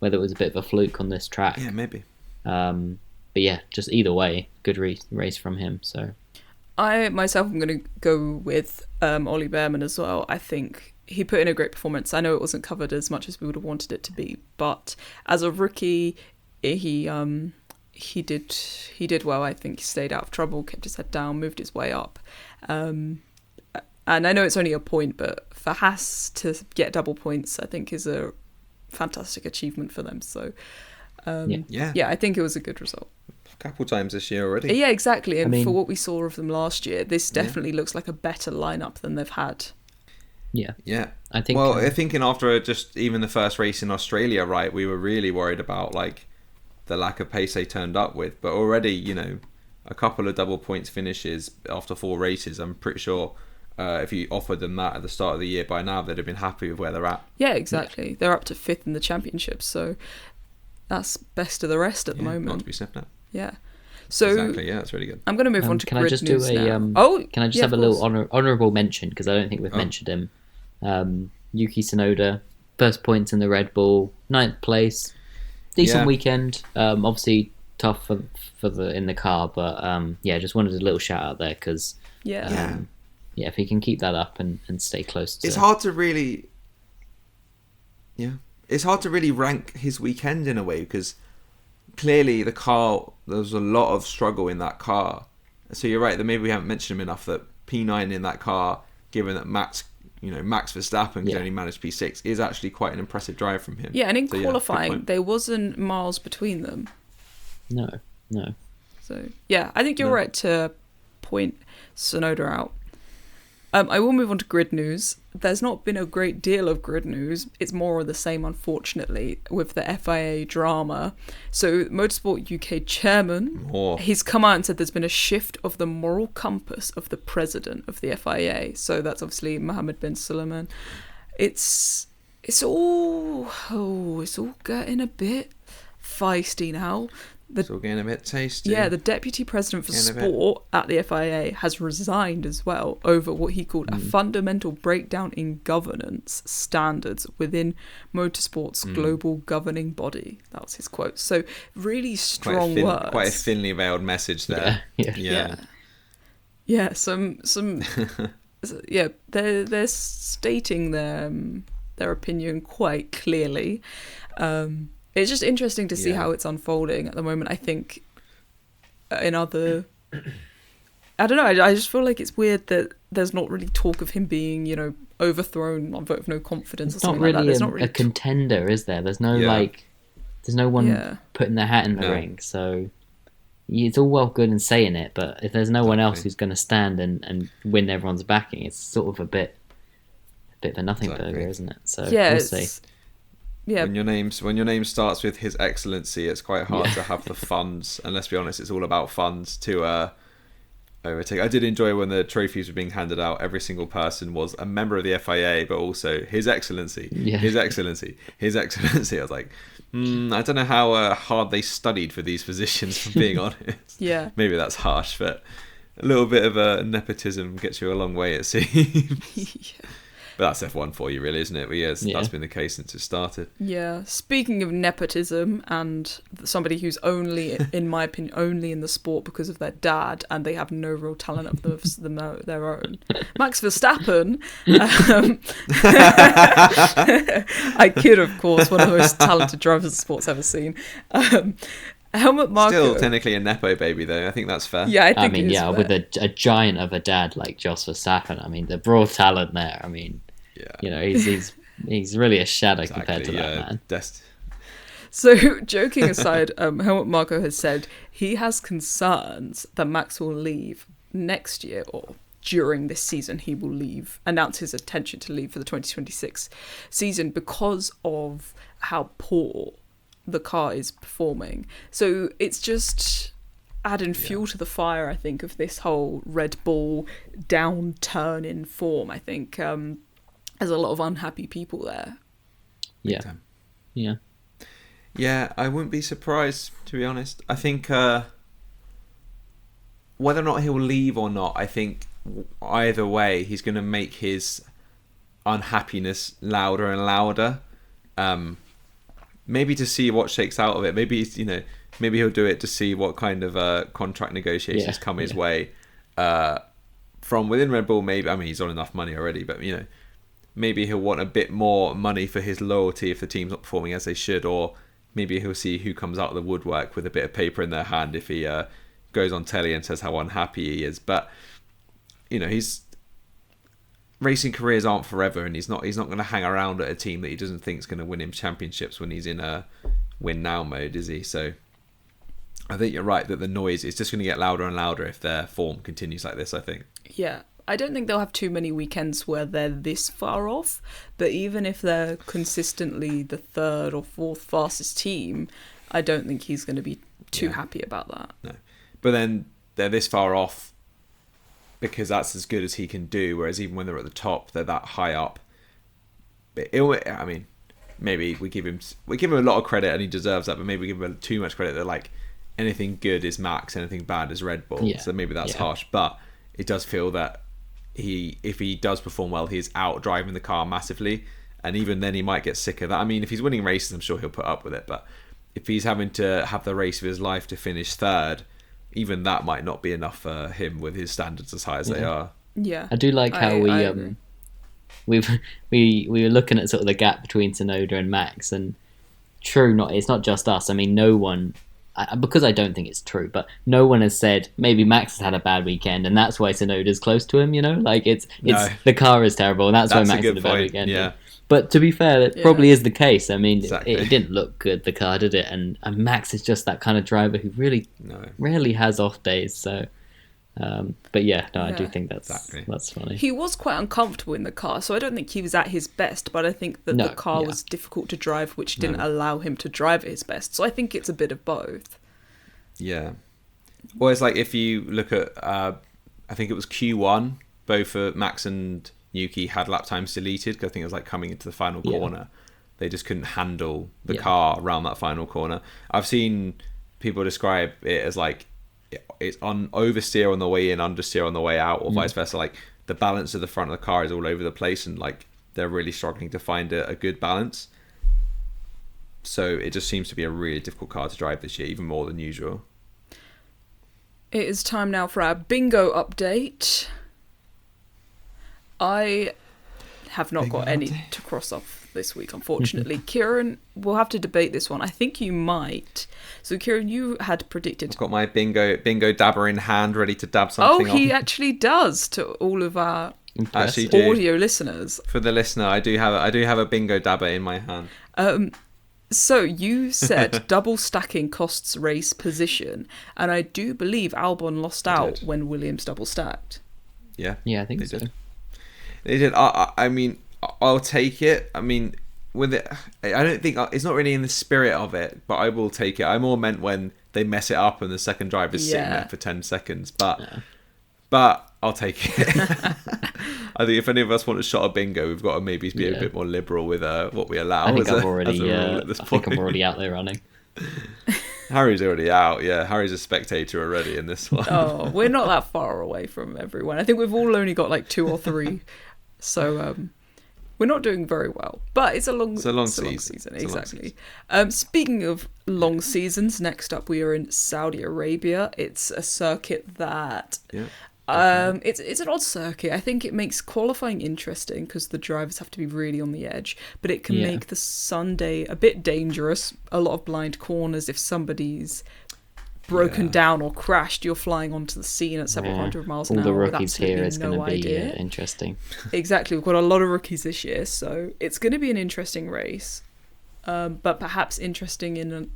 whether it was a bit of a fluke on this track. Yeah, maybe. But yeah, just either way, good race from him. So I myself am going to go with Ollie Beerman as well. I think he put in a great performance. I know it wasn't covered as much as we would have wanted it to be, but as a rookie, he did well. I think he stayed out of trouble, kept his head down, moved his way up. And I know it's only a point, but for Haas to get double points, I think is a fantastic achievement for them. So I think it was a good result. A couple times this year already. Yeah, exactly. And for what we saw of them last year, this definitely looks like a better lineup than they've had. Yeah. I think. Well, thinking after just even the first race in Australia, right, we were really worried about like the lack of pace they turned up with. But already, a couple of double points finishes after 4 races, I'm pretty sure if you offered them that at the start of the year, by now they'd have been happy with where they're at. Yeah, exactly. Yeah. They're up to 5th in the championship, so that's best of the rest at the moment. Not to be sniffed at. Yeah. So exactly, yeah, that's really good. I'm going to move on to can I just do a can I just have a little honourable mention, because I don't think we've mentioned him. Yuki Tsunoda, first points in the Red Bull, 9th place, decent weekend. Obviously tough for the in the car, but just wanted a little shout out there because if he can keep that up and stay close to... It's hard to really rank his weekend in a way, because clearly the car, there was a lot of struggle in that car. So you're right that maybe we haven't mentioned him enough, that P9 in that car, given that Max Verstappen can only manage P6, is actually quite an impressive drive from him. Yeah, and in qualifying, there wasn't miles between them. No. So, yeah, I think you're right to point Tsunoda out. I will move on to grid news. There's not been a great deal of grid news. It's more of the same, unfortunately, with the FIA drama. So, Motorsport UK chairman, he's come out and said there's been a shift of the moral compass of the president of the FIA. So that's obviously Mohammed bin Sulayman. It's all getting a bit feisty now. It's all getting a bit tasty. Yeah, the deputy president for sport at the FIA has resigned as well over what he called a fundamental breakdown in governance standards within motorsport's global governing body. That was his quote. So really strong words. Quite a thinly veiled message there. Yeah. They're stating their opinion quite clearly. It's just interesting to see how it's unfolding at the moment. I think in other... I don't know, I just feel like it's weird that there's not really talk of him being, overthrown on vote of no confidence or something like that. There's not really a contender, is there? There's no, there's no one putting their hat in the ring. So it's all well good in saying it, but if there's no one else who's going to stand and win everyone's backing, it's sort of a bit of a nothing burger, isn't it? So we'll see. Yeah. When your name starts with His Excellency, it's quite hard to have the funds. And let's be honest, it's all about funds to overtake. I did enjoy when the trophies were being handed out. Every single person was a member of the FIA, but also His Excellency, His Excellency, His Excellency. I was like, I don't know how hard they studied for these positions, for being honest. Yeah. Maybe that's harsh, but a little bit of nepotism gets you a long way, it seems. But that's F1 for you, really, isn't it? But that's been the case since it started. Yeah. Speaking of nepotism and somebody who's only, in my opinion, only in the sport because of their dad, and they have no real talent of their own, Max Verstappen. I kid, of course, one of the most talented drivers the sport's ever seen. Helmut Marko. Still technically a nepo baby, though. I think that's fair. Yeah, I think with a giant of a dad like Jos Verstappen, I mean, the raw talent there. I mean, he's really a shadow compared to that man. So, joking aside, Helmut Marko has said he has concerns that Max will leave next year, or during this season he will leave, announce his intention to leave for the 2026 season because of how poor the car is performing. So it's just adding fuel to the fire, I think, of this whole Red Bull downturn in form. I think there's a lot of unhappy people there. Yeah, I wouldn't be surprised, to be honest. I think whether or not he'll leave or not, I think either way he's going to make his unhappiness louder and louder. Maybe to see what shakes out of it. Maybe he'll do it to see what kind of contract negotiations come his way from within Red Bull. Maybe, I mean, he's on enough money already, but maybe he'll want a bit more money for his loyalty if the team's not performing as they should, or maybe he'll see who comes out of the woodwork with a bit of paper in their hand if he goes on telly and says how unhappy he is. But he's racing careers aren't forever, and he's not going to hang around at a team that he doesn't think is going to win him championships when he's in a win now mode, is he? So I think you're right that the noise is just going to get louder and louder if their form continues like this, I think. Yeah, I don't think they'll have too many weekends where they're this far off, but even if they're consistently the third or fourth fastest team, I don't think he's going to be too happy about that. No, but then they're this far off because that's as good as he can do, whereas even when they're at the top, they're that high up. But I mean, maybe we give him a lot of credit, and he deserves that, but maybe we give him too much credit that like anything good is Max, anything bad is Red Bull. Yeah. So maybe that's harsh, but it does feel that if he does perform well, he's out driving the car massively, and even then he might get sick of that. I mean, if he's winning races, I'm sure he'll put up with it, but if he's having to have the race of his life to finish third, even that might not be enough for him with his standards as high as they are. Yeah, I do like how we were looking at sort of the gap between Tsunoda and Max, and it's not just us. I mean, no one, because I don't think it's true, but no one has said maybe Max has had a bad weekend and that's why Tsunoda's close to him. Like it's the car is terrible and that's why Max had a bad weekend. Yeah. But to be fair, that probably is the case. I mean, it didn't look good, the car, did it? And Max is just that kind of driver who really rarely has off days. So But yeah, no, I do think that's funny. He was quite uncomfortable in the car, so I don't think he was at his best, but I think that the car was difficult to drive, which didn't allow him to drive at his best. So I think it's a bit of both. Yeah. Well, it's like if you look at, I think it was Q1, both Max and Yuki had lap times deleted, because I think it was like coming into the final corner. They just couldn't handle the car around that final corner. I've seen people describe it as like it's on oversteer on the way in, understeer on the way out, or vice versa. Like the balance of the front of the car is all over the place, and like they're really struggling to find a good balance. So it just seems to be a really difficult car to drive this year, even more than usual. It is time now for our bingo update. I have not got any to cross off this week, unfortunately. Kieran, we'll have to debate this one. I think you might. So, Kieran, you had predicted... I've got my bingo dabber in hand, ready to dab something on. Oh, he actually does, to all of our audio listeners. For the listener, I do have a bingo dabber in my hand. So, you said double stacking costs race position, and I do believe Albon lost out when Williams double stacked. Yeah. Yeah, I think so. They did. I mean, I'll take it. I mean, with it, I don't think it's not really in the spirit of it, but I will take it. I more meant when they mess it up and the second driver is sitting there for 10 seconds. But I'll take it. I think if any of us want a shot of bingo, we've got to maybe be a bit more liberal with what we allow. I think I'm already out there running. Harry's already out. Yeah, Harry's a spectator already in this one. Oh, we're not that far away from everyone. I think we've all only got like 2 or 3. So we're not doing very well, but it's a long season. Exactly. Speaking of long seasons, next up we are in Saudi Arabia. It's a circuit that it's an odd circuit. I think it makes qualifying interesting because the drivers have to be really on the edge, but it can make the Sunday a bit dangerous. A lot of blind corners. If somebody's broken down or crashed, you're flying onto the scene at several hundred miles an hour. All the rookies here is going to be interesting. Exactly, we've got a lot of rookies this year, so it's going to be an interesting race, but perhaps interesting in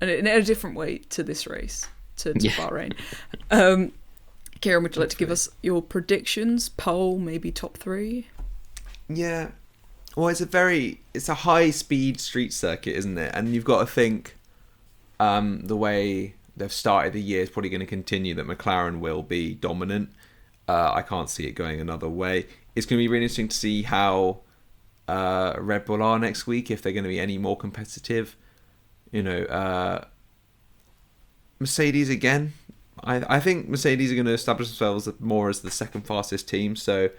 a different way to this race, to Bahrain. Kieran, would you like to give us your predictions? Pole, maybe top 3? Yeah, well, it's a high speed street circuit, isn't it? And you've got to think. The way they've started the year is probably going to continue, that McLaren will be dominant. I can't see it going another way. It's going to be really interesting to see how Red Bull are next week, if they're going to be any more competitive. Mercedes again. I think Mercedes are going to establish themselves more as the second fastest team, so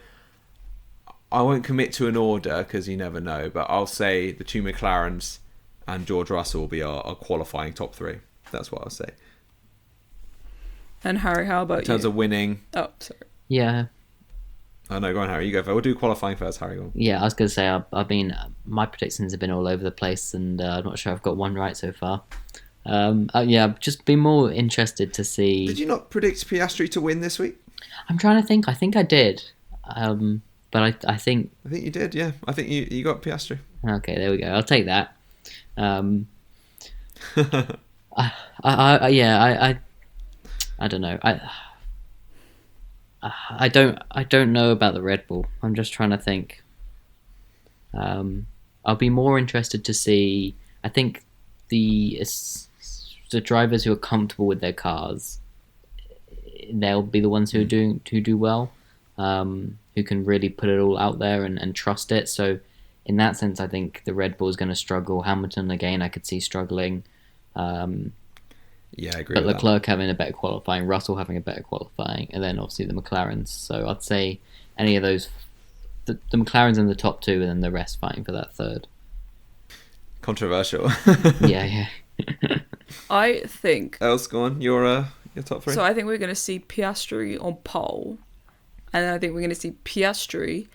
I won't commit to an order because you never know, but I'll say the 2 McLarens and George Russell will be our qualifying top 3. That's what I'll say. And Harry, how about you? In terms of winning... Oh, sorry. Yeah. Oh, no, go on, Harry. You go first. We'll do qualifying first, Harry. Go on. Yeah, I was going to say, I've been... My predictions have been all over the place, and I'm not sure I've got one right so far. I've just been more interested to see... Did you not predict Piastri to win this week? I'm trying to think. I think I did. But I think... I think you did, yeah. I think you got Piastri. Okay, there we go. I'll take that. I don't know. I don't know about the Red Bull. I'm just trying to think. I'll be more interested to see. I think the drivers who are comfortable with their cars, they'll be the ones who do well, who can really put it all out there and trust it. So in that sense, I think the Red Bull is going to struggle. Hamilton, again, I could see struggling. Yeah, I agree. But Leclerc having a better qualifying, Russell having a better qualifying, and then obviously the McLarens. So I'd say any of those, the McLarens in the top 2, and then the rest fighting for that 3rd. Controversial. Yeah. I think... Else, go on. Your top 3? So I think we're going to see Piastri on pole, and I think we're going to see Piastri...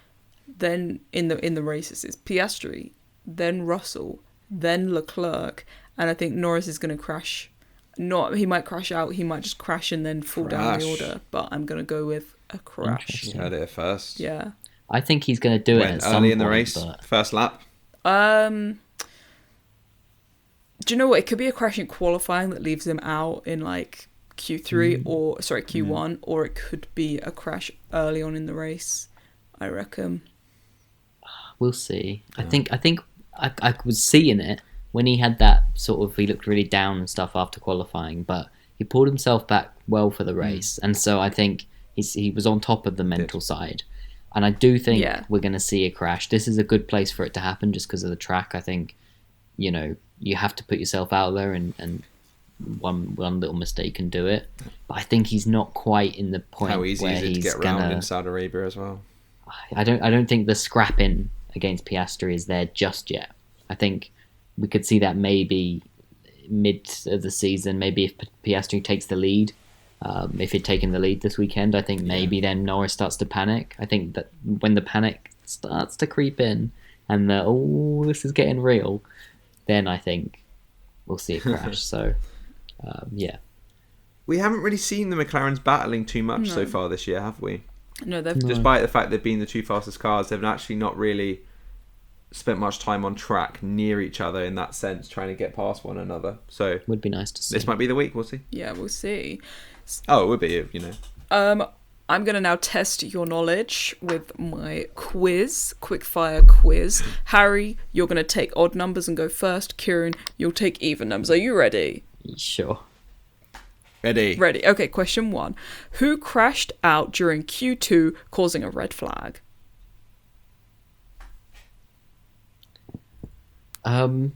Then in the races, it's Piastri, then Russell, then Leclerc, and I think Norris is going to crash. He might crash out, he might just crash and then fall down the order. But I'm going to go with a crash. You heard it first. Yeah. I think he's going to do it at some early in the point, race, first lap. Do you know what? It could be a crash in qualifying that leaves him out in like Q3 or sorry Q1, or it could be a crash early on in the race, I reckon. We'll see. I think I was seeing it when he had that sort of, he looked really down and stuff after qualifying, but he pulled himself back well for the race, and so I think he was on top of the mental side. And I do think we're going to see a crash. This is a good place for it to happen just because of the track. I think, you have to put yourself out there, and one little mistake can do it. But I think he's not quite in the point how easy where is it he's to get around in Saudi Arabia as well. I don't think the scrapping against Piastri is there just yet. I think we could see that maybe mid of the season, maybe if Piastri takes the lead. If he'd taken the lead this weekend, I think maybe then Norris starts to panic. I think that when the panic starts to creep in and this is getting real, then I think we'll see a crash. So, We haven't really seen the McLarens battling too much so far this year, have we? No, Despite the fact they've been the two fastest cars, they've actually not really spent much time on track near each other in that sense, trying to get past one another. So would be nice to see. This might be the week. We'll see. Yeah, we'll see. Oh, it would be. I'm going to now test your knowledge with my quickfire quiz. Harry, you're going to take odd numbers and go first. Kieran, you'll take even numbers. Are you ready? Sure. Ready. Okay, question 1. Who crashed out during Q2 causing a red flag? Do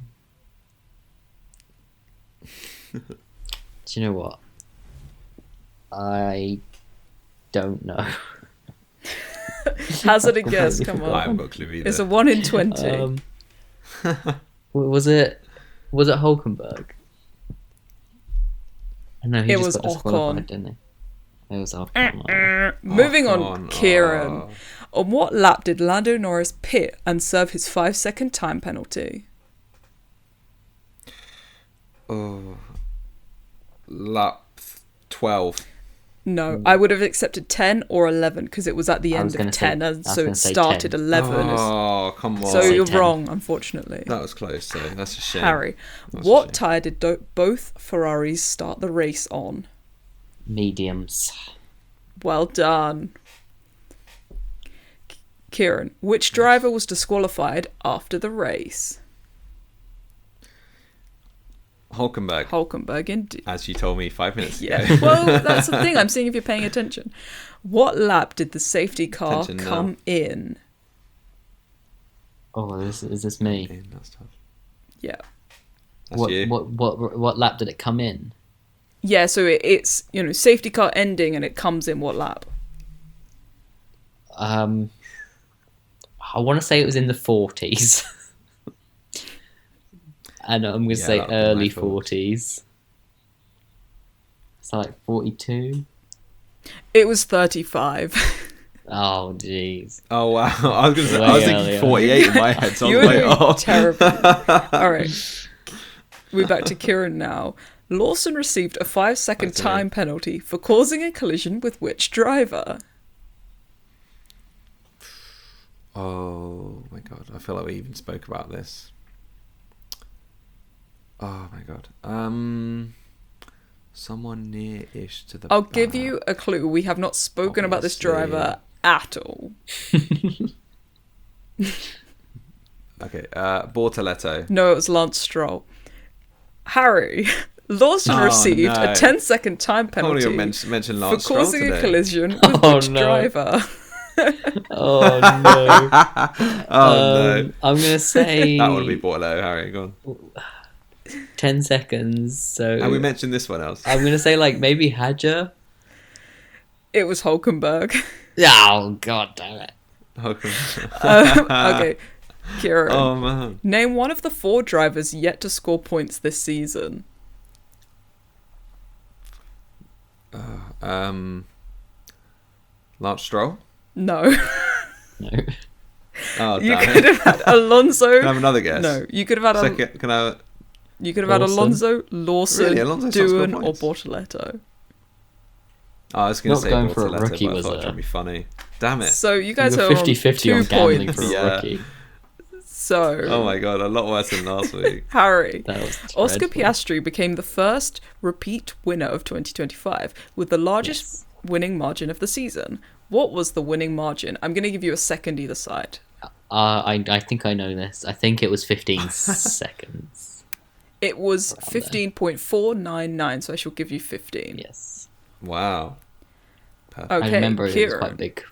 you know what? I don't know. Hazard a guess, come on. I haven't got a clue either. It's a 1 in 20. Was it Hulkenberg? No, he It just was got disqualified, Ocon. didn't he? It was Ocon. Moving on, Kieran. On what lap did Lando Norris pit and serve his 5-second time penalty? Lap 12. No, I would have accepted 10 or 11 because it was at the end of 10, and so it started 10. 11. Oh, come on. So you're 10. wrong, unfortunately. That was close, so that's a shame. Harry, what tyre did both Ferraris start the race on? Mediums. Well done. Kieran, which driver was disqualified after the race? Hulkenberg, indeed. as you told me 5 minutes ago. Yeah, well, that's the thing. I'm seeing if you're paying attention. What lap did the safety car come in? Oh, is this me? That's tough. Yeah. That's you. What lap did it come in? Yeah, so it's safety car ending and it comes in what lap? I want to say it was in the 40s. And I'm going to say early 40s. So like 42? It was 35. Oh, jeez. Oh, wow. I was thinking 48 in my head, so I was like, oh. Terrible. All right. We're back to Kieran now. Lawson received a 5-second time penalty for causing a collision with which driver? Oh, my God. I feel like we even spoke about this. Oh my God. Someone near-ish to the I'll give you a clue. We have not spoken about this driver at all. Okay, Bortoletto. No, it was Lance Stroll. Harry, Lawson received a 10-second time penalty mention for Lance causing Stroll a collision with which driver? Oh no. No. I'm going to say... That would be Bortoletto, Harry, go on. 10 seconds, so... And we mentioned this one else. I'm going to say, maybe Hadjar? It was Hulkenberg. Oh, God damn it. Okay, Kieran. Oh, man. Name one of the 4 drivers yet to score points this season. Lance Stroll? No. No. Oh, You damn could it. have had Alonso. Can I have another guess? No, you could have had Can I... You could have had Alonso, Lawson, Really? Alonso starts Doohan, score or points? Bortoletto. Oh, I was going to say going for a Bortoletto, rookie but I thought it would be funny. Damn it. So you guys You are were on 50-50 2 on gambling points. for a rookie. So, oh my god, a lot worse than last week. Harry, That was Oscar dreadful. Piastri became the first repeat winner of 2025 with the largest winning margin of the season. What was the winning margin? I'm going to give you a second either side. I think I know this. I think it was 15 seconds. It was Around there. 15.499, so I shall give you 15. Yes. Wow. Perfect. Okay, I remember it was Kieran. quite big.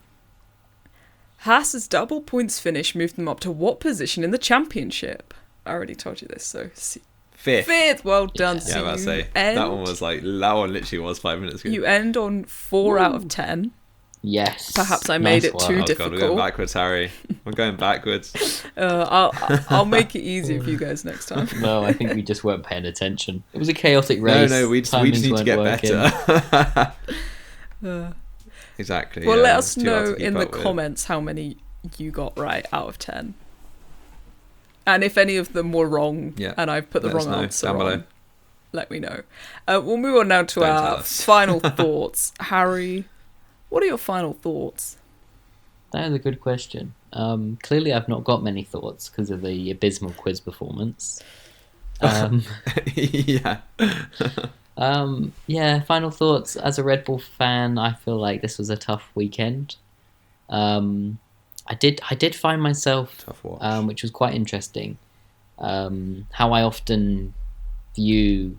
Haas's double points finish moved them up to what position in the championship? I already told you this, so Fifth. fifth. Well done. Yeah. So Yeah, I was about to you say end, that one was like that one literally was 5 minutes ago. You end on 4 out of 10. Yes. Perhaps I made it one. too Oh god, we're going difficult. backwards, Harry. We're going backwards. I'll make it easier for you guys next time. No, I think we just weren't paying attention. It was a chaotic race. No, we just need to get better. Exactly. Well, yeah, let it's us too hard know to keep in the up with. comments how many you got right out of 10. And if any of them were wrong Yeah, and I've put the let us wrong know answer down below. on, let me know. We'll move on now to Don't tell our us. final thoughts. Harry, what are your final thoughts? That is a good question. Clearly, I've not got many thoughts because of the abysmal quiz performance. Yeah. Yeah, final thoughts. As a Red Bull fan, I feel like this was a tough weekend. I did find myself, Tough watch. which was quite interesting, how I often view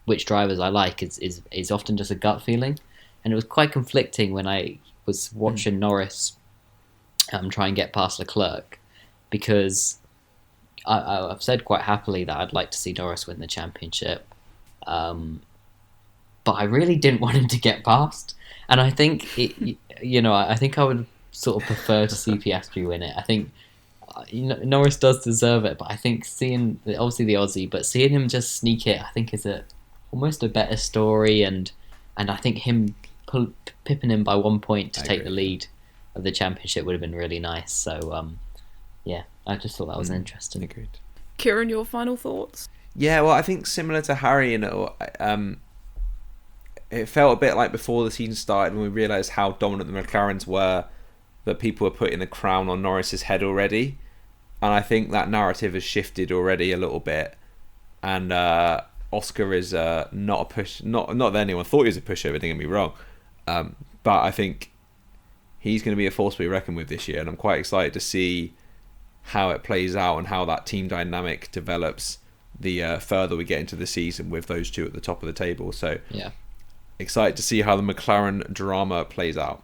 which drivers I like is often just a gut feeling, and it was quite conflicting when I was watching Norris try and get past Leclerc, because I've said quite happily that I'd like to see Norris win the championship, but I really didn't want him to get past, and I think I think I would sort of prefer to see Piastri win it. I think Norris does deserve it, but I think seeing obviously the Aussie, but seeing him just sneak it, I think is almost a better story, and I think him pipping him by 1 point to take the lead of the championship would have been really nice. So yeah, I just thought that was interesting. Agreed. Kieran, your final thoughts? Yeah, well, I think similar to Harry, it felt a bit like before the season started when we realised how dominant the McLarens were, that people were putting the crown on Norris's head already, and I think that narrative has shifted already a little bit, and Oscar is not a push. Not that anyone thought he was a pushover. Don't get me wrong, but I think he's going to be a force to be reckoned with this year, and I'm quite excited to see how it plays out and how that team dynamic develops the further we get into the season with those two at the top of the table. So Yeah. excited to see how the McLaren drama plays out.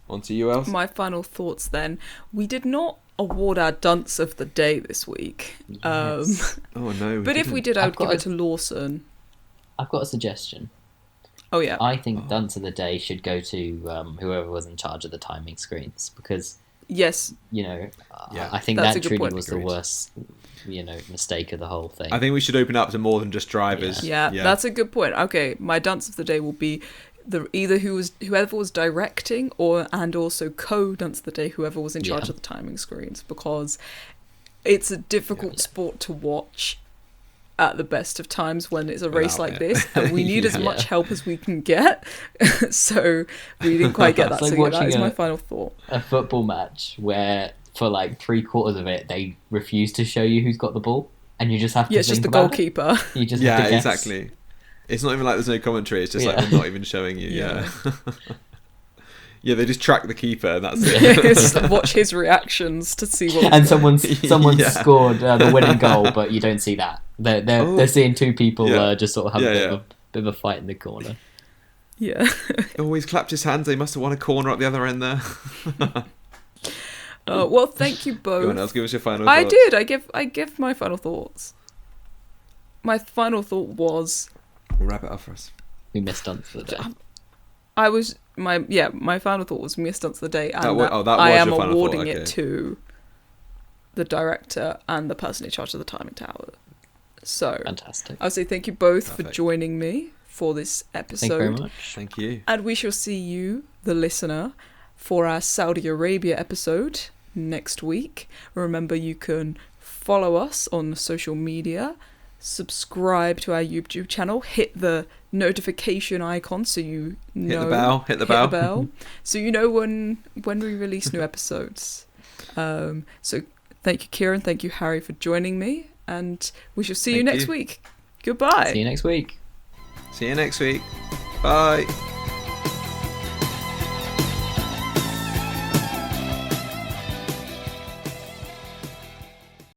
On to you, Els. My final thoughts then. We did not award our dunce of the day this week. Yes. Oh no! But if we did, I I've would give got it to Lawson. I've got a suggestion. Oh, yeah. I think Dunce of the Day should go to whoever was in charge of the timing screens, because Yes. Yeah. I think That's a that good truly point. was Agreed. the worst mistake of the whole thing. I think we should open up to more than just drivers. Yeah, that's a good point. Okay, my dunce of the day will be whoever was directing and also co-dunce of the day, whoever was in charge of the timing screens, because it's a difficult sport to watch at the best of times when it's a race like this, and we need as much help as we can get. So we didn't quite get that. It's like So that watching is my final thought. a football match where for like 3/4 of it they refuse to show you who's got the ball, and you just have to Yeah, it's just think the about goalkeeper. it. You just have to guess. exactly. It's not even like there's no commentary. It's just like they're not even showing you. Yeah. Yeah, they just track the keeper, and that's it. Just watch his reactions to see what. And someone's Yeah. scored the winning goal, but you don't see that. They're seeing two people just sort of have a bit of a fight in the corner. Yeah. Oh, he's clapped his hands. They must have won a corner up the other end there. Well, thank you both. Go on, Els, give us your final I thoughts. did. I give my final thoughts. My final thought was We'll wrap it up for us. We missed Dunce for the day. my final thought was missed dunce of the day, and That was I am your final awarding thought, it okay. to the director and the person in charge of the timing tower. So Fantastic. I'll say thank you both for Perfect. joining me for this episode. Thank you very much. Thank you. And we shall see you, the listener, for our Saudi Arabia episode next week. Remember, you can follow us on social media, subscribe to our YouTube channel, hit the notification icon so you know. Hit the bell. So you know when we release new episodes. So Thank you, Kieran. Thank you, Harry, for joining me. And we shall see you next week. Goodbye. See you next week. See you next week. Bye.